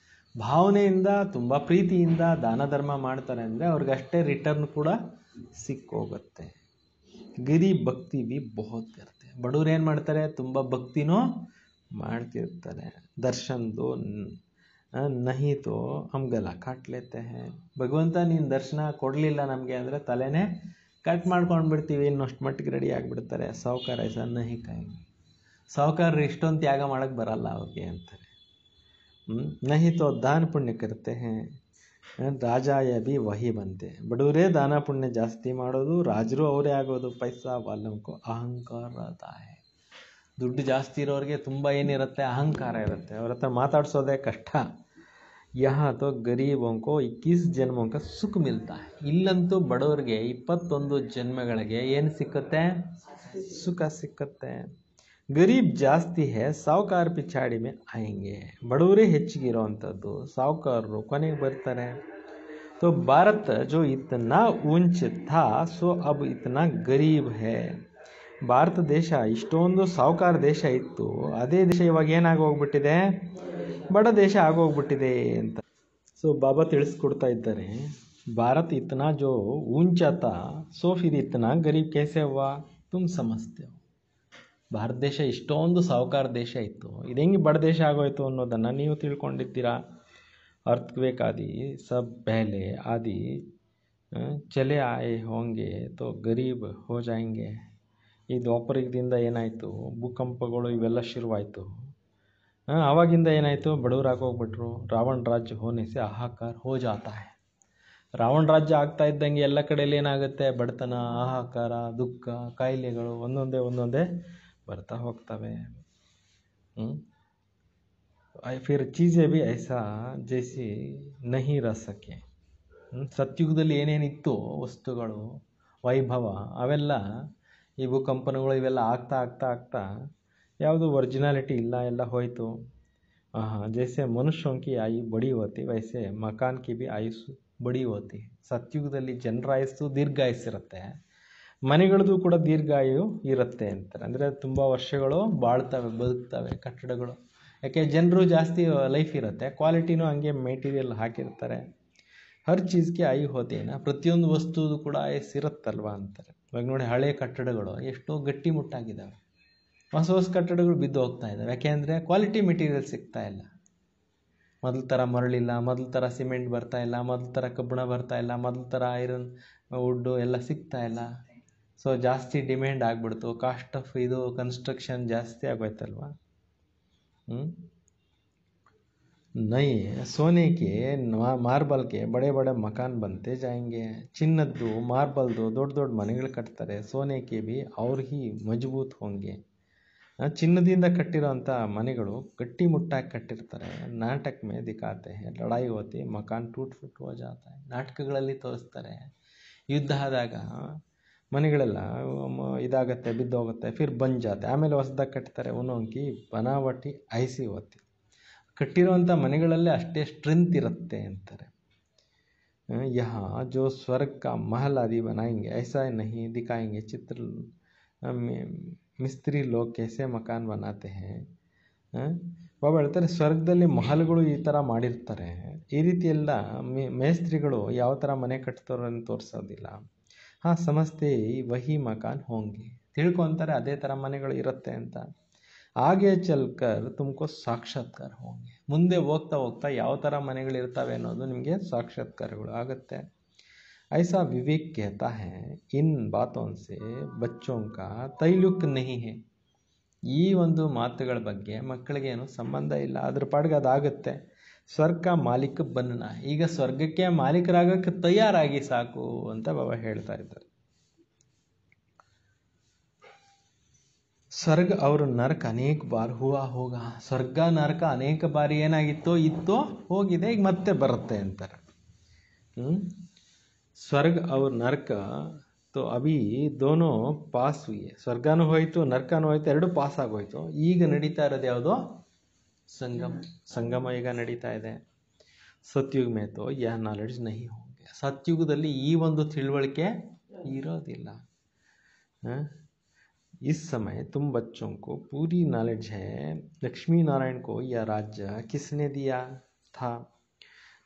ಭಾವನೆಯಿಂದ ತುಂಬ ಪ್ರೀತಿಯಿಂದ ದಾನ ಧರ್ಮ ಮಾಡ್ತಾರೆ ಅಂದರೆ ಅವ್ರಿಗಷ್ಟೇ ರಿಟರ್ನ್ ಕೂಡ ಸಿಕ್ಕೋಗುತ್ತೆ. ಗರೀಬ್ ಭಕ್ತಿ ಬಿ ಬಹುತ್ ಇರುತ್ತೆ. ಬಡವ್ರು ಏನು ಮಾಡ್ತಾರೆ? ತುಂಬ ಭಕ್ತಿನೂ ಮಾಡ್ತಿರ್ತಾರೆ. ದರ್ಶನ್ ದೋ ನಹಿ ತೋ ಹಮ್ ಗಲ ಕಾಟ್ ಲೇತೆ ಹೇ. ಭಗವಂತ ನೀನು ದರ್ಶನ ಕೊಡಲಿಲ್ಲ ನಮಗೆ ಅಂದರೆ ತಲೆನೇ ಕಟ್ ಮಾಡ್ಕೊಂಡು ಬಿಡ್ತೀವಿ. ಇನ್ನಷ್ಟು ಮಟ್ಟಿಗೆ ರೆಡಿ ಆಗಿಬಿಡ್ತಾರೆ. ಸಾಹುಕಾರ ಐಸ ನಹಿ ಕಾಯಿ. ಸಾಹುಕಾರರು ಇಷ್ಟೊಂದು ತ್ಯಾಗ ಮಾಡೋಕ್ಕೆ ಬರಲ್ಲ ಅವ್ರಿಗೆ ಅಂತಾರೆ. नहीं तो दान पुण्य करते हैं ರಾಜಾಯ ಬಿ ವಹಿ ಬಂತೆ. ಬಡವರೇ ದಾನ ಪುಣ್ಯ ಜಾಸ್ತಿ ಮಾಡೋದು, ರಾಜರು ಅವರೇ ಆಗೋದು. ಪೈಸಾ ವಾಲಂಕೋ ಅಹಂಕಾರ ಹೈ. ದುಡ್ಡು ಜಾಸ್ತಿ ಇರೋರಿಗೆ ತುಂಬ ಏನಿರುತ್ತೆ? ಅಹಂಕಾರ ಇರುತ್ತೆ. ಅವ್ರ ಹತ್ರ ಮಾತಾಡ್ಸೋದೇ ಕಷ್ಟ. ಯಹಾ ತೋ ಗರೀಬೋಂಕೋ 21 ಜನ್ಮೋಂಕ ಸುಖ ಮಿಲ್ತಾ ಹೈ. ಇಲ್ಲಂತೂ ಬಡವರಿಗೆ 21 ಜನ್ಮಗಳಿಗೆ ಏನು ಸಿಕ್ಕುತ್ತೆ? ಸುಖ ಸಿಕ್ಕುತ್ತೆ. ಗರೀಬ್ ಜಾಸ್ತಿ ಹೇ ಸಾಹುಕಾರ ಪಿಛಾಡಿ ಮೇ ಆಯಂಗೆ. ಬಡವರೇ ಹೆಚ್ಚಿಗೆ ಇರೋವಂಥದ್ದು, ಸಾಹುಕಾರರು ಕೊನೆಗೆ ಬರ್ತಾರೆ. तो भारत जो इतना ऊंच था सो अब इतना गरीब है. ಭಾರತ ದೇಶ ಇಷ್ಟೊಂದು ಸಾಹುಕಾರ ದೇಶ ಇತ್ತು, ಅದೇ ದೇಶ ಇವಾಗ ಏನಾಗೋಗ್ಬಿಟ್ಟಿದೆ? ಬಡ ದೇಶ ಆಗೋಗ್ಬಿಟ್ಟಿದೆ ಅಂತ. ಸೊ ಬಾಬಾ ತಿಳಿಸ್ಕೊಡ್ತಾ ಇದ್ದಾರೆ, ಭಾರತ್ ಇತನಾ ಜೋ ಊಂಚಾ ತಾ ಸೋ ಫಿರ್ ಇತನಾ ಗರೀಬ್ ಕೇಸೆ ಹುವಾ ತುಮ್ ಸಮಜ್ತೆ ಹೋ. ಭಾರತ ದೇಶ ಇಷ್ಟೊಂದು ಸಾಹುಕಾರ ದೇಶ ಇತ್ತು, ಇದು ಹೆಂಗೆ ಬಡ ದೇಶ ಆಗೋಯ್ತು ಅನ್ನೋದನ್ನು ನೀವು ತಿಳ್ಕೊಂಡಿದ್ದೀರಾ. अर्थक्वेक आदि सब पहले आदि चले आए होंगे तो गरीब हो जाएंगे. ಈ ದ್ವಾಪರಯುಗದಿಂದ ಏನಾಯಿತು? ಭೂಕಂಪಗಳು ಇವೆಲ್ಲ ಶುರುವಾಯಿತು. ಆವಾಗಿಂದ ಏನಾಯಿತು? ಬಡವರಾಗೋಗ್ಬಿಟ್ರು. ರಾವಣ ರಾಜ್ಯ ಹೋನೆ ಸೆ ಹಾಹಾಕಾರ ಹೋ ಜಾತಾ ಹೈ. ರಾವಣ ರಾಜ್ಯ ಆಗ್ತಾ ಇದ್ದಂಗೆ ಎಲ್ಲ ಕಡೆಯಲ್ಲಿ ಏನಾಗುತ್ತೆ? ಬಡತನ, ಹಾಹಾಕಾರ, ದುಃಖ, ಕಾಯಿಲೆಗಳು ಒಂದೊಂದೇ ಬರ್ತಾ ಹೋಗ್ತವೆ. फिर चीज़ें भी ऐसा जैसे नहीं रह सके. ಸತ್ಯುಗದಲ್ಲಿ ಏನೇನಿತ್ತು ವಸ್ತುಗಳು, ವೈಭವ, ಅವೆಲ್ಲ ಈ ಭೂಕಂಪನಗಳು ಇವೆಲ್ಲ ಆಗ್ತಾ ಆಗ್ತಾ ಆಗ್ತಾ ಯಾವುದು ಒರಿಜಿನಾಲಿಟಿ ಇಲ್ಲ, ಎಲ್ಲ ಹೋಯಿತು. ಜೈಸೆ ಮನುಷ್ಯೋं की आयु बड़ी होती वैसे मकान की भी आयुष್ बड़ी होती. ಸತ್ಯುಗದಲ್ಲಿ ಜನರ ಆಯಸ್ಸು ದೀರ್ಘಾಯಸ್ಸಿರುತ್ತೆ, ಮನೆಗಳದ್ದು ಕೂಡ ದೀರ್ಘಾಯು ಇರುತ್ತೆ ಅಂತಾರೆ. ಅಂದರೆ ತುಂಬ ವರ್ಷಗಳು ಬಾಳ್ತವೆ, ಬದುಕ್ತವೆ ಕಟ್ಟಡಗಳು. ಯಾಕೆ? ಜನರು ಜಾಸ್ತಿ ಲೈಫ್ ಇರುತ್ತೆ, ಕ್ವಾಲಿಟಿನೂ ಹಂಗೆ ಮೆಟೀರಿಯಲ್ ಹಾಕಿರ್ತಾರೆ. ಹರ್ ಚೀಸ್ಗೆ ಆಯು ಹೋತೇನ, ಪ್ರತಿಯೊಂದು ವಸ್ತುದು ಕೂಡ ಆಯಸ್ಸಿರುತ್ತಲ್ವ ಅಂತಾರೆ. ಇವಾಗ ನೋಡಿ, ಹಳೆ ಕಟ್ಟಡಗಳು ಎಷ್ಟೋ ಗಟ್ಟಿ ಮುಟ್ಟಾಗಿದ್ದಾವೆ, ಹೊಸ ಕಟ್ಟಡಗಳು ಬಿದ್ದು ಹೋಗ್ತಾ ಇದ್ದಾವೆ. ಯಾಕೆ ಅಂದರೆ ಕ್ವಾಲಿಟಿ ಮೆಟೀರಿಯಲ್ ಸಿಗ್ತಾ ಇಲ್ಲ. ಮೊದಲ ಥರ ಮರಳಿಲ್ಲ, ಮೊದಲ ಥರ ಸಿಮೆಂಟ್ ಬರ್ತಾ ಇಲ್ಲ, ಮೊದಲ ಥರ ಕಬ್ಬಿಣ ಬರ್ತಾ ಇಲ್ಲ, ಮೊದಲ ಥರ ಐರನ್ ವುಡ್ಡು ಎಲ್ಲ ಸಿಗ್ತಾ ಇಲ್ಲ. ಸೊ ಜಾಸ್ತಿ ಡಿಮ್ಯಾಂಡ್ ಆಗಿಬಿಡ್ತು, ಕಾಸ್ಟ್ ಆಫ್ ಇದು ಕನ್ಸ್ಟ್ರಕ್ಷನ್ ಜಾಸ್ತಿ ಆಗೋಯ್ತಲ್ವ. ನೈ ಸೋನೆ ಕೆ ಮಾರ್ಬಲ್ ಕೆ ಬಡೆ ಬಡೆ ಮಕಾನ್ ಬಂತೆ ಜಾಯಂಗೆ. ಚಿನ್ನದ್ದು, ಮಾರ್ಬಲ್ದು ದೊಡ್ಡ ದೊಡ್ಡ ಮನೆಗಳು ಕಟ್ತಾರೆ. ಸೋನೆ ಕೆ ಬಿ ಅವ್ರ ಹಿ ಮಜಬೂತ್ ಹೋಂಗೆ. ಚಿನ್ನದಿಂದ ಕಟ್ಟಿರೋಂಥ ಮನೆಗಳು ಗಟ್ಟಿ ಮುಟ್ಟಾಗಿ ಕಟ್ಟಿರ್ತಾರೆ. ನಾಟಕ ಮೇ ದಿಖಾತೆ ಹೈ ಲಡಾಯಿ ಹೋತಿ ಮಕಾನ್ ಟೂಟ್ ಫುಟ್ ಹೋ ಜಾತಾ ಹೈ. ನಾಟಕಗಳಲ್ಲಿ ತೋರಿಸ್ತಾರೆ, ಯುದ್ಧ ಆದಾಗ ಮನೆಗಳೆಲ್ಲ ಇದಾಗತ್ತೆ, ಬಿದ್ದೋಗುತ್ತೆ. ಫಿರ್ ಬಂದ್ ಜಾತೆ, ಆಮೇಲೆ ಹೊಸದಾಗಿ ಕಟ್ತಾರೆ. ಒಂದೊಂಕಿ ಬನಾವಟಿ ಐಸಿ ಹೋತಿ. ಕಟ್ಟಿರೋವಂಥ ಮನೆಗಳಲ್ಲೇ ಅಷ್ಟೇ ಸ್ಟ್ರೆಂತ್ ಇರುತ್ತೆ ಅಂತಾರೆ. ಯಹಾ ಜೋ ಸ್ವರ್ಗ ಕಾ ಮಹಲ್ ಆದಿ ಬನಾಯಂಗೆ ಐಸಾ ನಹಿ ದಿಖಾಯಂಗೆ. ಚಿತ್ರ ಮಿಸ್ತ್ರಿ ಲೋಗ್ ಕೇಸೆ ಮಕಾನ್ ಬನಾತೆ ಹೈ. ಬಾಬಾ ಹೇಳ್ತಾರೆ, ಸ್ವರ್ಗದಲ್ಲಿ ಮಹಲ್ಗಳು ಈ ಥರ ಮಾಡಿರ್ತಾರೆ, ಈ ರೀತಿ ಎಲ್ಲ ಮೇಸ್ತ್ರಿಗಳು ಯಾವ ಥರ ಮನೆ ಕಟ್ತಾರೋ ಅಂತ ತೋರಿಸೋದಿಲ್ಲ. ಸಮಸ್ತೆ ವಹಿ ಮಕಾನ್ ಹೋಂಗೆ. ತಿಳ್ಕೊಂತಾರೆ ಅದೇ ಥರ ಮನೆಗಳು ಇರುತ್ತೆ ಅಂತ. ಹಾಗೆ ಚಲ್ಕರ್ ತುಮಕೋ ಸಾಕ್ಷಾತ್ಕಾರ ಹೋಂಗೆ. ಮುಂದೆ ಹೋಗ್ತಾ ಹೋಗ್ತಾ ಯಾವ ಥರ ಮನೆಗಳಿರ್ತವೆ ಅನ್ನೋದು ನಿಮಗೆ ಸಾಕ್ಷಾತ್ಕಾರಗಳು ಆಗುತ್ತೆ. ಐಸಾ ವಿವೇಕ್ कहता है इन बातों से बच्चों का तैलुक नहीं है. ಈ ಒಂದು ಮಾತುಗಳ ಬಗ್ಗೆ ಮಕ್ಕಳಿಗೇನು ಸಂಬಂಧ ಇಲ್ಲ, ಅದ್ರ ಪಾಡ್ಗೆ ಅದಾಗುತ್ತೆ. ಸ್ವರ್ಗ ಮಾಲೀಕ ಬನ್ನ, ಈಗ ಸ್ವರ್ಗಕ್ಕೆ ಮಾಲೀಕರಾಗಕ್ಕೆ ತಯಾರಾಗಿ ಸಾಕು ಅಂತ ಬಾಬಾ ಹೇಳ್ತಾ ಇದ್ದಾರೆ. ಸ್ವರ್ಗ ಅವರು ನರಕ ಅನೇಕ ಬಾರ್ ಹೂವಾ ಹೋಗ. ಸ್ವರ್ಗ ನರಕ ಅನೇಕ ಬಾರಿ ಏನಾಗಿತ್ತೋ ಇತ್ತೋ ಹೋಗಿದೆ, ಈಗ ಮತ್ತೆ ಬರುತ್ತೆ ಅಂತಾರೆ. ಸ್ವರ್ಗ और ನರಕ तो अभी दोनों ಪಾಸ್ हुए ಸ್ವರ್ಗನೂ ಹೋಯಿತು ನರಕನೂ ಹೋಯಿತು ಎರಡು ಪಾಸ್ ಆಗೋಯ್ತು. ಈಗ ನಡೀತಾ ಇರೋದು ಯಾವುದೋ ಸಂಗಮ ಈಗ ನಡೀತಾ ಇದೆ. ಸತ್ಯುಗ में तो यह नॉलेज नहीं होंगे. ಸತ್ಯುಗದಲ್ಲಿ ಈ ಒಂದು ತಿಳುವಳಿಕೆ ಇರೋದಿಲ್ಲ. इस समय तुम बच्चों को पूरी नॉलेज है. लक्ष्मी नारायण को यह राज्य किसने दिया था?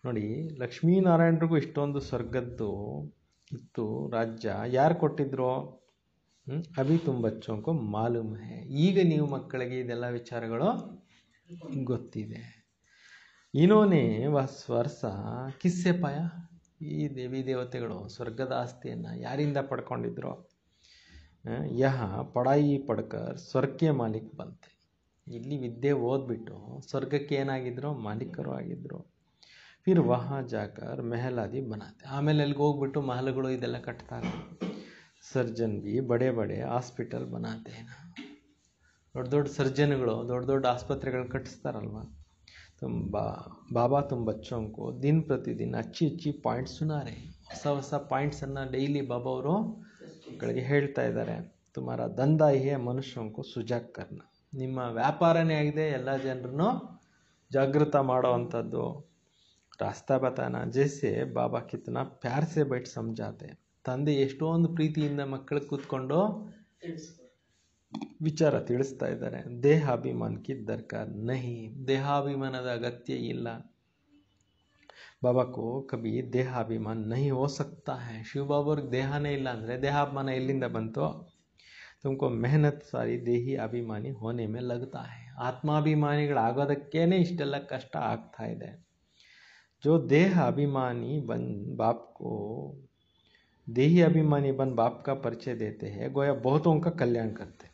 ನೋಡಿ, ಲಕ್ಷ್ಮೀನಾರಾಯಣರಿಗೂ ಇಷ್ಟೊಂದು ಸ್ವರ್ಗದ್ದು ಇತ್ತು, ರಾಜ್ಯ ಯಾರು ಕೊಟ್ಟಿದ್ರು? ಅಭಿ ತುಮ್ ಬಚ್ಚೋಂ ಕೋ ಮಾಲೂಮ್ ಹೈ. ಈಗ ನೀವು ಮಕ್ಕಳಿಗೆ ಇದೆಲ್ಲ ವಿಚಾರಗಳು ಗೊತ್ತಿದೆ. ಇನೋನೆ ವರ್ಸ ಕಿಸ್ಸೆ ಪಾಯ. ಈ ದೇವಿ ದೇವತೆಗಳು ಸ್ವರ್ಗದ ಆಸ್ತಿಯನ್ನು ಯಾರಿಂದ ಪಡ್ಕೊಂಡಿದ್ರು? ಯಹ ಪಡಾಯಿ ಪಡ್ಕರ್ ಸ್ವರ್ಗಕ್ಕೆ ಮಾಲೀಕ್ ಬಂತೆ. ಇಲ್ಲಿ ವಿದ್ಯೆ ಓದ್ಬಿಟ್ಟು ಸ್ವರ್ಗಕ್ಕೆ ಏನಾಗಿದ್ರು? ಮಾಲೀಕರು ಆಗಿದ್ರು. ಫಿರ್ ವಹಾ ಜಾಕರ್ ಮೆಹಲಾದಿ ಬನಾತೆ. ಆಮೇಲೆ ಅಲ್ಲಿಗೆ ಹೋಗ್ಬಿಟ್ಟು ಮಹಲುಗಳು ಇದೆಲ್ಲ ಕಟ್ತಾರೆ. ಸರ್ಜನ್ ಬಿ ಬಡೆ ಬಡೆ ಹಾಸ್ಪಿಟಲ್ ಬನಾತೆ. ದೊಡ್ಡ ದೊಡ್ಡ ಸರ್ಜನ್ಗಳು ದೊಡ್ಡ ದೊಡ್ಡ ಆಸ್ಪತ್ರೆಗಳು ಕಟ್ಟಿಸ್ತಾರಲ್ವ. ಬಾಬಾ ತುಮ್ ಬಚ್ಚೋಂ ಕೋ ದಿನ ಪ್ರತಿದಿನ ಅಚ್ಚಿ ಪಾಯಿಂಟ್ಸ್ ಸುನಾರೆ. ಹೊಸ ಪಾಯಿಂಟ್ಸನ್ನು ಡೈಲಿ ಬಾಬಾ ಅವರು ಮಕ್ಕಳಿಗೆ ಹೇಳ್ತಾ ಇದ್ದಾರೆ. ತುಮಾರ ದಂಧಾ ಹೇ ಮನುಷ್ಯೋಂ ಕೋ ಸುಜಾಗ್ ಕರ್ನ. ನಿಮ್ಮ ವ್ಯಾಪಾರನೇ ಆಗಿದೆ ಎಲ್ಲ ಜನರನ್ನು ಜಾಗೃತ ಮಾಡೋವಂಥದ್ದು. ರಾಸ್ತಾ ಬತಾನ ಜೈಸೆ ಬಾಬಾ ಕಿತ್ನಾ ಪ್ಯಾರ್ ಸೆ ಬೈಟ್ ಸಮಜಾತೆ. ತಂದೆ ಎಷ್ಟೊಂದು ಪ್ರೀತಿಯಿಂದ ಮಕ್ಕಳಿಗೆ ಕೂತ್ಕೊಂಡು ವಿಚಾರ ತಿಳಿಸ್ತಾ ಇದ್ದಾರೆ. ದೇಹಾಭಿಮಾನಕ್ಕೆ ದರ್ಕಾರ ನಹಿ. ದೇಹಾಭಿಮಾನದ ಅಗತ್ಯ ಇಲ್ಲ. ಬಾಬಾ ಕೋ ಕಭಿ ದೇಹಾಭಿಮಾನ ನಹಿ ಹೋ ಸಕ್ತಾ ಹೈ. ಶಿವಬಾಬಾವ್ರಿಗೆ ದೇಹನೇ ಇಲ್ಲ ಅಂದರೆ ದೇಹಾಭಿಮಾನ ಎಲ್ಲಿಂದ ಬಂತು? ತುಮಕೋ ಮೆಹನತ್ ಸಾರಿ ದೇಹಿ ಅಭಿಮಾನಿ ಹೋನೆ ಮೇ ಲಗ್ತಾ ಹೈ. ಆತ್ಮಾಭಿಮಾನಿಗಳಾಗೋದಕ್ಕೇನೆ ಇಷ್ಟೆಲ್ಲ ಕಷ್ಟ ಆಗ್ತಾ ಇದೆ. जो देह अभिमानी बन बाप को देही अभिमानी बन बाप का परिचय देते हैं गोया बहुतों का कल्याण करते.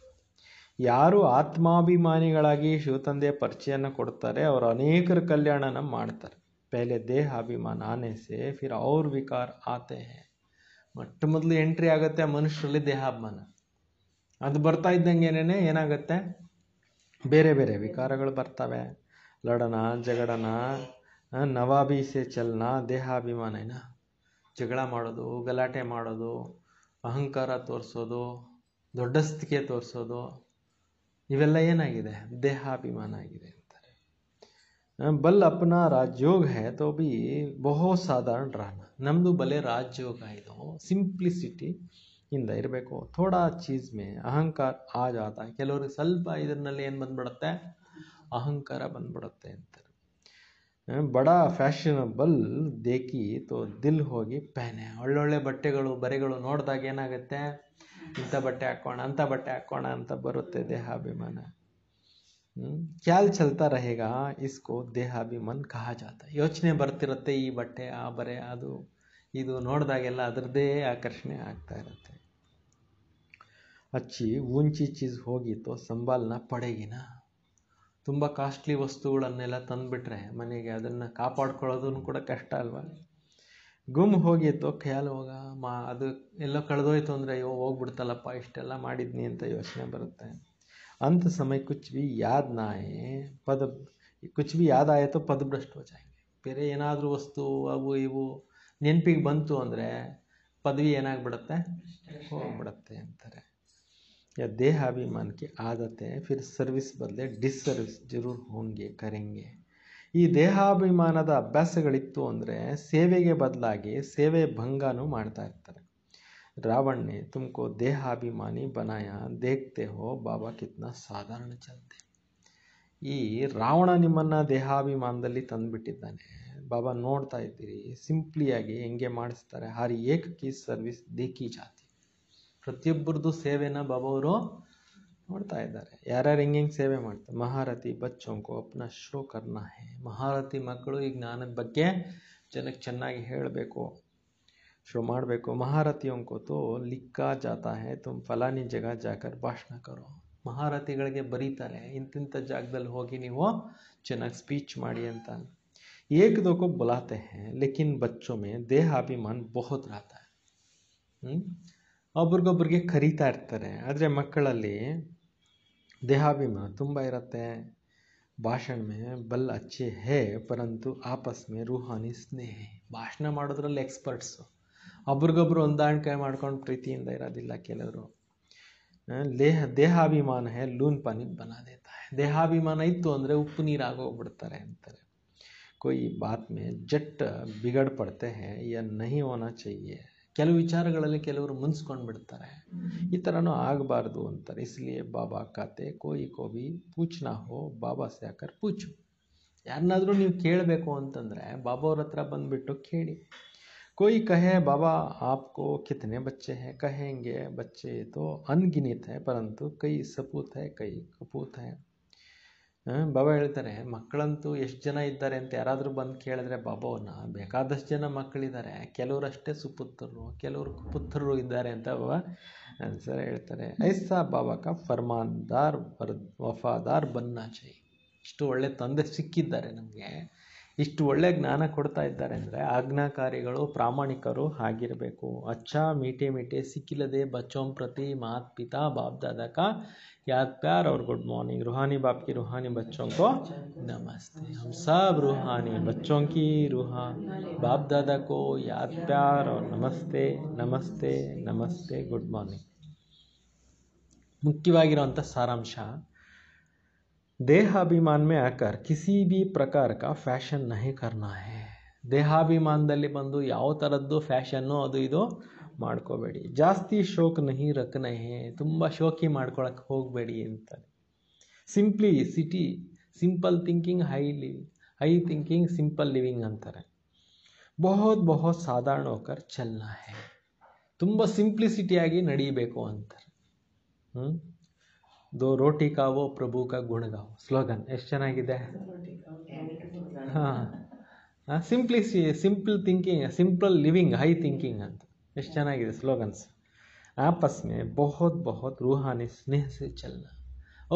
ಯಾರು ಆತ್ಮಾಭಿಮಾನಿಗಳಾಗಿ ಶಿವತಂದೆಯ ಪರಿಚಯನ ಕೊಡ್ತಾರೆ ಅವರು ಅನೇಕರ ಕಲ್ಯಾಣನ ಮಾಡ್ತಾರೆ. ಪಹಲೆ ದೇಹ ಅಭಿಮಾನ ಆನೆ ಸೆ ಫಿರ್ ಅವ್ರ ವಿಕಾರ ಆತೆ ಹೈ. ಮೊಟ್ಟ ಮೊದಲು ಎಂಟ್ರಿ ಆಗುತ್ತೆ ಮನುಷ್ಯರಲ್ಲಿ ದೇಹಾಭಿಮಾನ. ಅದು ಬರ್ತಾ ಇದ್ದಂಗೆನೇ ಏನಾಗುತ್ತೆ? ಬೇರೆ ಬೇರೆ ವಿಕಾರಗಳು ಬರ್ತವೆ. ಲಡನ ಜಗಳನ ನವಾಬಿ ಸೆ ಚಲನ ದೇಹಾಭಿಮಾನ ಏನ. ಜಗಳ ಮಾಡೋದು, ಗಲಾಟೆ ಮಾಡೋದು, ಅಹಂಕಾರ ತೋರಿಸೋದು, ದೊಡ್ಡಸ್ತಿಕೆ ತೋರಿಸೋದು, ಇವೆಲ್ಲ ಏನಾಗಿದೆ? ದೇಹಾಭಿಮಾನ ಆಗಿದೆ ಅಂತಾರೆ. ಬಲ್ ಅಪ್ನಾ ರಾಜಯೋಗ ಹೈ ತೋ ಭಿ ಬಹುತ್ ಸಾಧಾರಣ ರಹನ. ನಮ್ಮದು ಬಲೆ ರಾಜಯೋಗ ಇದು. ಸಿಂಪ್ಲಿಸಿಟಿ ಇಂದ ಇರಬೇಕು. ಥೋಡಾ ಚೀಸ್ ಮೇ ಅಹಂಕಾರ ಆ ಜಾತ. ಕೆಲವ್ರಿಗೆ ಸ್ವಲ್ಪ ಇದರಲ್ಲಿ ಏನು ಬಂದ್ಬಿಡುತ್ತೆ? ಅಹಂಕಾರ ಬಂದ್ಬಿಡುತ್ತೆ ಅಂತಾರೆ. ಬಡಾ ಫ್ಯಾಷನಬಲ್ ದೇಕಿ ತೋ ದಿಲ್ ಹೋಗಿ ಪಹನೆ. ಒಳ್ಳೊಳ್ಳೆ ಬಟ್ಟೆಗಳು ಬರೆಗಳು ನೋಡಿದಾಗ ಏನಾಗುತ್ತೆ? ಇಂಥ ಬಟ್ಟೆ ಹಾಕೋಣ ಅಂಥ ಬಟ್ಟೆ ಹಾಕೋಣ ಅಂತ ಬರುತ್ತೆ ದೇಹಾಭಿಮಾನ. ಖ್ಯಾಲ್ ಚಲ್ತಾ रहेगा इसको ದೇಹಾಭಿಮಾನ ಕಹಾ ಜಾತ. ಯೋಚನೆ ಬರ್ತಿರುತ್ತೆ, ಈ ಬಟ್ಟೆ ಆ ಬರೆ ಅದು ಇದು ನೋಡಿದಾಗೆಲ್ಲ ಅದರದ್ದೇ ಆಕರ್ಷಣೆ ಆಗ್ತಾ ಇರುತ್ತೆ. ಅಚ್ಚಿ ಊಂಚಿ ಚೀಸ್ ಹೋಗಿ ತೋ ಸಂಭಾಲನಾ ಪಡೆಗಿನ. ತುಂಬ ಕಾಸ್ಟ್ಲಿ ವಸ್ತುಗಳನ್ನೆಲ್ಲ ತಂದುಬಿಟ್ರೆ ಮನೆಗೆ ಅದನ್ನು ಕಾಪಾಡ್ಕೊಳ್ಳೋದನ್ನು ಕೂಡ ಕಷ್ಟ ಅಲ್ವಾ. ಗುಮ್ ಹೋಗಿತ್ತು ಖಯಾಲ್ ಹೋಗ ಅದು ಎಲ್ಲೋ ಕಳೆದೋಯ್ತು ಅಂದರೆ ಅಯ್ಯೋ ಹೋಗ್ಬಿಡ್ತಲ್ಲಪ್ಪ ಇಷ್ಟೆಲ್ಲ ಮಾಡಿದ್ನಿ ಅಂತ ಯೋಚನೆ ಬರುತ್ತೆ. ಅಂಥ ಸಮಯ ಕುಚ್ ಭಿ ಯಾದ್ ಆಯಿತು ಪದಭ್ರಷ್ಟ ಹೋ ಜಾಯೆಂಗೆ. ಬೇರೆ ಏನಾದರೂ ವಸ್ತು ಅವು ಇವು ನೆನಪಿಗೆ ಬಂತು ಅಂದರೆ ಪದವಿ ಏನಾಗ್ಬಿಡುತ್ತೆ? ಹೋಗ್ಬಿಡುತ್ತೆ ಅಂತಾರೆ. या देह अभिमान की आदत है फिर सर्विस बदले डिसर्विस जरूर होंगे करेंगे. ಈ ದೇಹಾಭಿಮಾನದ ಅಭ್ಯಾಸಗಳಿತ್ತು ಅಂದರೆ ಸೇವೆಗೆ ಬದಲಾಗಿ ಸೇವೆ ಭಂಗನೂ ಮಾಡ್ತಾ ಇರ್ತಾರೆ. ರಾವಣ್ ನೆ ತುಮಕೋ ದೇಹಾಭಿಮಾನಿ ಬನಾಯ ದೇಖ್ತೆ ಹೋ ಬಾಬಾ ಕಿತ್ನಾ ಸಾಧಾರಣ ಚಲತೆ. ಈ ರಾವಣ ನಿಮ್ಮನ್ನು ದೇಹಾಭಿಮಾನದಲ್ಲಿ ತಂದುಬಿಟ್ಟಿದ್ದಾನೆ. ಬಾಬಾ ನೋಡ್ತಾ ಇದ್ದೀರಿ ಸಿಂಪ್ಲಿಯಾಗಿ ಹೆಂಗೆ ಮಾಡಿಸ್ತಾರೆ. ಹರ್ ಏಕ್ ಕಿ ಸರ್ವಿಸ್ ದೇಖಿ ಜಾತಿ. ಪ್ರತಿಯೊಬ್ಬರದ್ದು ಸೇವೆನ ಬಾಬಾ ಅವರು ನೋಡ್ತಾ ಇದ್ದಾರೆ. ಯಾರ್ಯಾರು ಹೆಂಗೆ ಸೇವೆ ಮಾಡ್ತಾರೆ. ಮಹಾರಥಿ ಬಚ್ಚೋಂಕೋ ಅಪ್ನ ಶೋ ಕರ್ನಾ ಹೇ. ಮಹಾರಥಿ ಮಕ್ಕಳು ಈ ಜ್ಞಾನದ ಬಗ್ಗೆ ಜನಕ್ಕೆ ಚೆನ್ನಾಗಿ ಹೇಳಬೇಕು, ಶೋ ಮಾಡಬೇಕು. ಮಹಾರಥಿಯೋಂಕೋ ತೋ ಲಿಕ್ಕಾ ಜಾತಾ ಹೇ ತುಮ್ ಫಲಾನಿ ಜಗ ಜಾಕರ್ ಭಾಷಣ ಕರೋ. ಮಹಾರಥಿಗಳಿಗೆ ಬರೀತಾರೆ ಇಂತಿಂಥ ಜಾಗದಲ್ಲಿ ಹೋಗಿ ನೀವು ಚೆನ್ನಾಗಿ ಸ್ಪೀಚ್ ಮಾಡಿ ಅಂತ. ಏಕ್ ದೋ ಕೋ ಬುಲಾತೆ ಹೇ ಲೇಕಿನ್ ಬಚ್ಚೋ ಮೇ ದೇಹಾಭಿಮಾನ ಬಹುತ್ रहता है. ಒಬ್ರಿಗೊಬ್ರಿಗೆ ಕರೀತಾ ಇರ್ತಾರೆ, ಆದರೆ ಮಕ್ಕಳಲ್ಲಿ ದೇಹಾಭಿಮಾನ ತುಂಬ ಇರುತ್ತೆ. ಭಾಷಣ ಬಲ್ ಅಚ್ಚೆ ಹೇ ಪರಂತು ಆಪಸ್ ಮೇ ರೂಹಾನಿ ಸ್ನೇಹ. ಭಾಷಣ ಮಾಡೋದ್ರಲ್ಲಿ ಎಕ್ಸ್ಪರ್ಟ್ಸು, ಒಬ್ರಿಗೊಬ್ರು ಹೊಂದಾಣಿಕೆ ಮಾಡ್ಕೊಂಡು ಪ್ರೀತಿಯಿಂದ ಇರೋದಿಲ್ಲ ಕೆಲವರು. ದೇಹಾಭಿಮಾನ ಹೇ ಲೂನ್ ಪಾನಿ ಬನಾ ದೇತಾ ಹೈ. ದೇಹಾಭಿಮಾನ ಇತ್ತು ಅಂದರೆ ಉಪ್ಪು ನೀರು ಆಗೋಗ್ಬಿಡ್ತಾರೆ ಅಂತಾರೆ. कोई बात में जट बिगड़ पड़ते हैं या नहीं होना चाहिए. ಕೆಲವು ವಿಚಾರಗಳಲ್ಲಿ ಕೆಲವರು ಮುನ್ಸ್ಕೊಂಡು ಬಿಡ್ತಾರೆ, ಈ ಥರನೂ ಆಗಬಾರ್ದು ಅಂತಾರೆ. ಇಸ್ಲಿಯೇ ಬಾಬಾ ಕಾತೆ ಕೋಯಿ ಕೋಬಿ ಪೂಚ್ನಾ ಹೋ ಬಾಬಾ ಸೆ ಆಕರ್ ಪೂಚು. ಯಾರನ್ನಾದರೂ ನೀವು ಕೇಳಬೇಕು ಅಂತಂದರೆ ಬಾಬಾ ಅವ್ರ ಹತ್ರ ಬಂದುಬಿಟ್ಟು ಕೇಳಿ. कोई कहे बाबा आपको कितने बच्चे हैं, कहेंगे बच्चे तो अनगिनत है परंतु कई सपूत है कई कपूत है. ಬಾಬಾ ಹೇಳ್ತಾರೆ ಮಕ್ಕಳಂತೂ ಎಷ್ಟು ಜನ ಇದ್ದಾರೆ ಅಂತ ಯಾರಾದರೂ ಬಂದು ಕೇಳಿದ್ರೆ ಬಾಬಾವನ್ನ ಬೇಕಾದಷ್ಟು ಜನ ಮಕ್ಕಳಿದ್ದಾರೆ, ಕೆಲವರಷ್ಟೇ ಸುಪುತ್ರರು ಕೆಲವರು ಕುಪುತ್ರರು ಇದ್ದಾರೆ ಅಂತ ಬಾಬಾ ಆನ್ಸರ್ ಹೇಳ್ತಾರೆ. ಐಸಾ ಬಾಬಾ ಕಾ ಫರ್ಮಾನ್ದಾರ್ ವಫಾದಾರ್ ಬನ್ನಾ ಚಾಹಿಯೆ. ಇಷ್ಟು ಒಳ್ಳೆ ತಂದೆ ಸಿಕ್ಕಿದ್ದಾರೆ ನಮಗೆ, ಇಷ್ಟು ಒಳ್ಳೆ ಜ್ಞಾನ ಕೊಡ್ತಾ ಇದ್ದಾರೆ ಅಂದರೆ ಆಜ್ಞಾಕಾರಿಗಳು ಪ್ರಾಮಾಣಿಕರು ಆಗಿರಬೇಕು. ಅಚ್ಚಾ ಮೀಟೆ ಮೀಟೆ ಸಿಕ್ಕಿಲ್ಲದೆ ಬಚ್ಚೋಂ ಪ್ರತಿ ಮಾತ್ ಪಿತಾ ಬಾಪ್ दादा का याद प्यार और गुड मॉर्निंग. रूहानी बाप की रूहानी बच्चों को नमस्ते. हम सब रूहानी बच्चों की बाप दादा को याद प्यार और नमस्ते नमस्ते नमस्ते गुड मॉर्निंग. ಮುಖ್ಯವಾಗಿರುವಂಥ ಸಾರಾಂಶ, ದೇಹಾಭಿಮಾನ में आकर किसी भी प्रकार का ಫ್ಯಾಷನ್ नहीं करना है. ದೇಹಾಭಿಮಾನದಲ್ಲಿ ಬಂದು ಯಾವ ಥರದ್ದು ಫ್ಯಾಷನ್ನು ಅದು ಇದು ಮಾಡ್ಕೋಬೇಡಿ. ಜಾಸ್ತಿ ಶೋಕ್ ನಹಿ ರಖನೆ ಹೇ, ತುಂಬ ಶೋಕಿ ಮಾಡ್ಕೊಳಕ್ಕೆ ಹೋಗಬೇಡಿ ಅಂತಾರೆ. Simplicity, simple thinking high thinking simple living ಅಂತಾರೆ. ಬಹುತ್ ಬಹುತ್ ಸಾಧಾರಣ ಹೋಕರ್ ಚಲ್ನಾ ಹೇ, ತುಂಬ ಸಿಂಪ್ಲಿಸಿಟಿಯಾಗಿ ನಡೀಬೇಕು ಅಂತಾರೆ. ದೋ ರೋಟಿ ಕಾವೋ ಪ್ರಭು ಕಾ ಗುಣಗಾವೋ ಸ್ಲೋಗನ್ ಎಷ್ಟು ಚೆನ್ನಾಗಿದೆ. Simple thinking simple living high thinking ಅಂತ ಎಷ್ಟು ಚೆನ್ನಾಗಿದೆ ಸ್ಲೋಗನ್ಸ್. ಆಪಸ್ ಮೇ ಬಹುತ್ ಬಹುತ್ ರೂಹಾನಿ ಸ್ನೇಹ ಸೆ ಚಲ್ನ.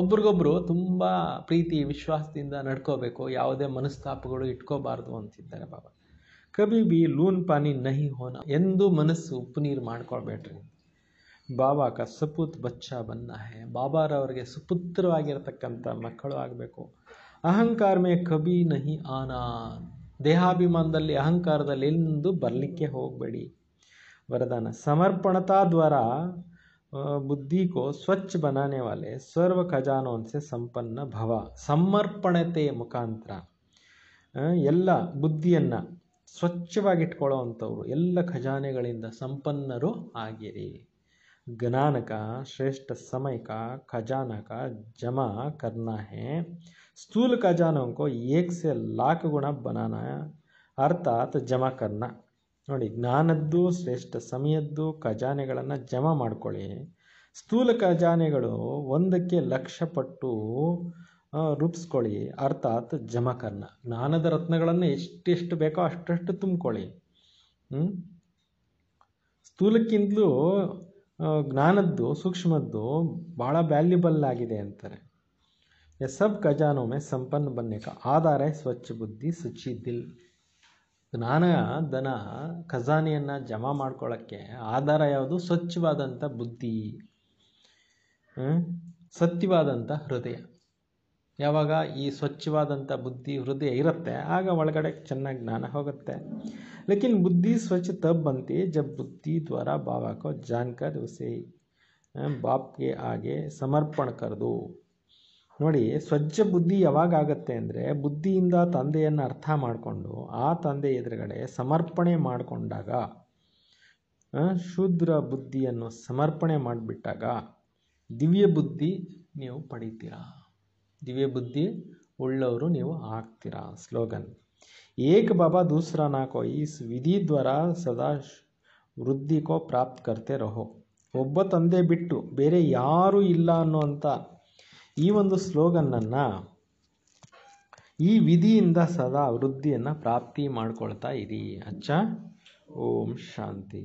ಒಬ್ರಿಗೊಬ್ರು ತುಂಬ ಪ್ರೀತಿ ವಿಶ್ವಾಸದಿಂದ ನಡ್ಕೋಬೇಕು, ಯಾವುದೇ ಮನಸ್ತಾಪಗಳು ಇಟ್ಕೋಬಾರ್ದು ಅಂತಿದ್ದಾರೆ ಬಾಬಾ. ಕಬಿ ಬಿ ಲೂನ್ ಪಾನಿ ನಹಿ ಹೋನ, ಎಂದು ಮನಸ್ಸು ಉಪ್ಪು ನೀರು ಮಾಡ್ಕೊಳ್ಬೇಡ್ರಿ. ಬಾಬಾ ಕ ಸಪೂತ್ ಬಚ್ಚಾ ಬನ್ನ ಹೇ, ಬಾಬಾರವರಿಗೆ ಸುಪುತ್ರವಾಗಿರತಕ್ಕಂಥ ಮಕ್ಕಳು ಆಗಬೇಕು. ಅಹಂಕಾರ ಮೇ ಕಬಿ ನಹಿ ಆನಾ, ದೇಹಾಭಿಮಾನದಲ್ಲಿ ಅಹಂಕಾರದಲ್ಲಿ ಎಂದು ಬರಲಿಕ್ಕೆ ಹೋಗಬೇಡಿ. वरदान समर्पणता द्वारा बुद्धि को स्वच्छ बनाने वाले सर्व खजानों से संपन्न भव. ಸಮರ್ಪಣತೆ ಮುಖಾಂತರ ಎಲ್ಲ ಬುದ್ಧಿಯನ್ನು ಸ್ವಚ್ಛವಾಗಿಟ್ಕೊಳ್ಳೋವಂಥವ್ರು, ಎಲ್ಲ ಖಜಾನೆಗಳಿಂದ ಸಂಪನ್ನರು ಆಗಿರಿ. ज्ञान का श्रेष्ठ समय का खजाना का जमा करना है. स्थूल खजानों को 1 से लाख गुना बनाना अर्थात जमा करना. ನೋಡಿ, ಜ್ಞಾನದ್ದು ಶ್ರೇಷ್ಠ ಸಮಯದ್ದು ಖಜಾನೆಗಳನ್ನು ಜಮಾ ಮಾಡ್ಕೊಳ್ಳಿ. ಸ್ಥೂಲ ಖಜಾನೆಗಳು 1ಕ್ಕೆ 1,00,000 ಪಟ್ಟು ರೂಪಿಸ್ಕೊಳ್ಳಿ. ಅರ್ಥಾತ್ ಜಮಕರ್ನ, ಜ್ಞಾನದ ರತ್ನಗಳನ್ನು ಎಷ್ಟೆಷ್ಟು ಬೇಕೋ ಅಷ್ಟಷ್ಟು ತುಂಬಿಕೊಳ್ಳಿ. ಸ್ಥೂಲಕ್ಕಿಂತಲೂ ಜ್ಞಾನದ್ದು ಸೂಕ್ಷ್ಮದ್ದು ಭಾಳ ವ್ಯಾಲ್ಯೂಬಲ್ ಆಗಿದೆ ಅಂತಾರೆ. ಸಬ್ ಖಜಾನೋ ಮೇ ಸಂಪನ್ನ ಬನ್ನೆ ಕಾ ಆಧಾರ ಸ್ವಚ್ಛ ಬುದ್ಧಿ ಸಚ್ಚಿ ದಿಲ್. ಜ್ಞಾನದನ ಖಜಾನೆಯನ್ನು ಜಮಾ ಮಾಡ್ಕೊಳ್ಳೋಕ್ಕೆ ಆಧಾರ ಯಾವುದು? ಸ್ವಚ್ಛವಾದಂಥ ಬುದ್ಧಿ, ಸತ್ಯವಾದಂಥ ಹೃದಯ. ಯಾವಾಗ ಈ ಸ್ವಚ್ಛವಾದಂಥ ಬುದ್ಧಿ ಹೃದಯ ಇರುತ್ತೆ ಆಗ ಒಳಗಡೆ ಚೆನ್ನಾಗಿ ಜ್ಞಾನ ಹೋಗುತ್ತೆ. ಲೇಕಿನ್ ಬುದ್ಧಿ ಸ್ವಚ್ಛ ತಬ್ ಬಂತಿ ಜಬ್ ಬುದ್ಧಿ ದ್ವಾರ ಬಾಬಾ ಕೋ ಜಾನ್ಕರ್ ಉಸೆ ಬಾಪ್ ಕೆ ಆಗೆ ಸಮರ್ಪಣ ಕರ್ದು. ನೋಡಿ, ಸ್ವಚ್ಛ ಬುದ್ಧಿ ಯಾವಾಗ ಆಗುತ್ತೆ ಅಂದರೆ ಬುದ್ಧಿಯಿಂದ ತಂದೆಯನ್ನು ಅರ್ಥ ಮಾಡಿಕೊಂಡು ಆ ತಂದೆ ಎದುರುಗಡೆ ಸಮರ್ಪಣೆ ಮಾಡಿಕೊಂಡಾಗ, ಶೂದ್ರ ಬುದ್ಧಿಯನ್ನು ಸಮರ್ಪಣೆ ಮಾಡಿಬಿಟ್ಟಾಗ ದಿವ್ಯ ಬುದ್ಧಿ ನೀವು ಪಡಿತೀರಾ, ದಿವ್ಯ ಬುದ್ಧಿ ಉಳ್ಳವರು ನೀವು ಆಗ್ತೀರಾ. ಸ್ಲೋಗನ್ ಏಕ್ ಬಾಬಾ ದೂಸರಾ ನಾ ಕೋಯಿ, ಇಸ್ ವಿಧಿ ದ್ವಾರ ಸದಾ ವೃದ್ಧಿ ಕೋ ಪ್ರಾಪ್ತ ಕರ್ತೆ ರಹೋ. ಒಬ್ಬ ತಂದೆ ಬಿಟ್ಟು ಬೇರೆ ಯಾರೂ ಇಲ್ಲ ಅನ್ನುವಂಥ ಈ ಒಂದು ಸ್ಲೋಗನ್ನನ್ನು ಈ ವಿಧಿಯಿಂದ ಸದಾ ವೃದ್ಧಿಯನ್ನು ಪ್ರಾಪ್ತಿ ಮಾಡ್ಕೊಳ್ತಾ ಇರಿ. ಅಚ್ಚಾ, ಓಂ ಶಾಂತಿ.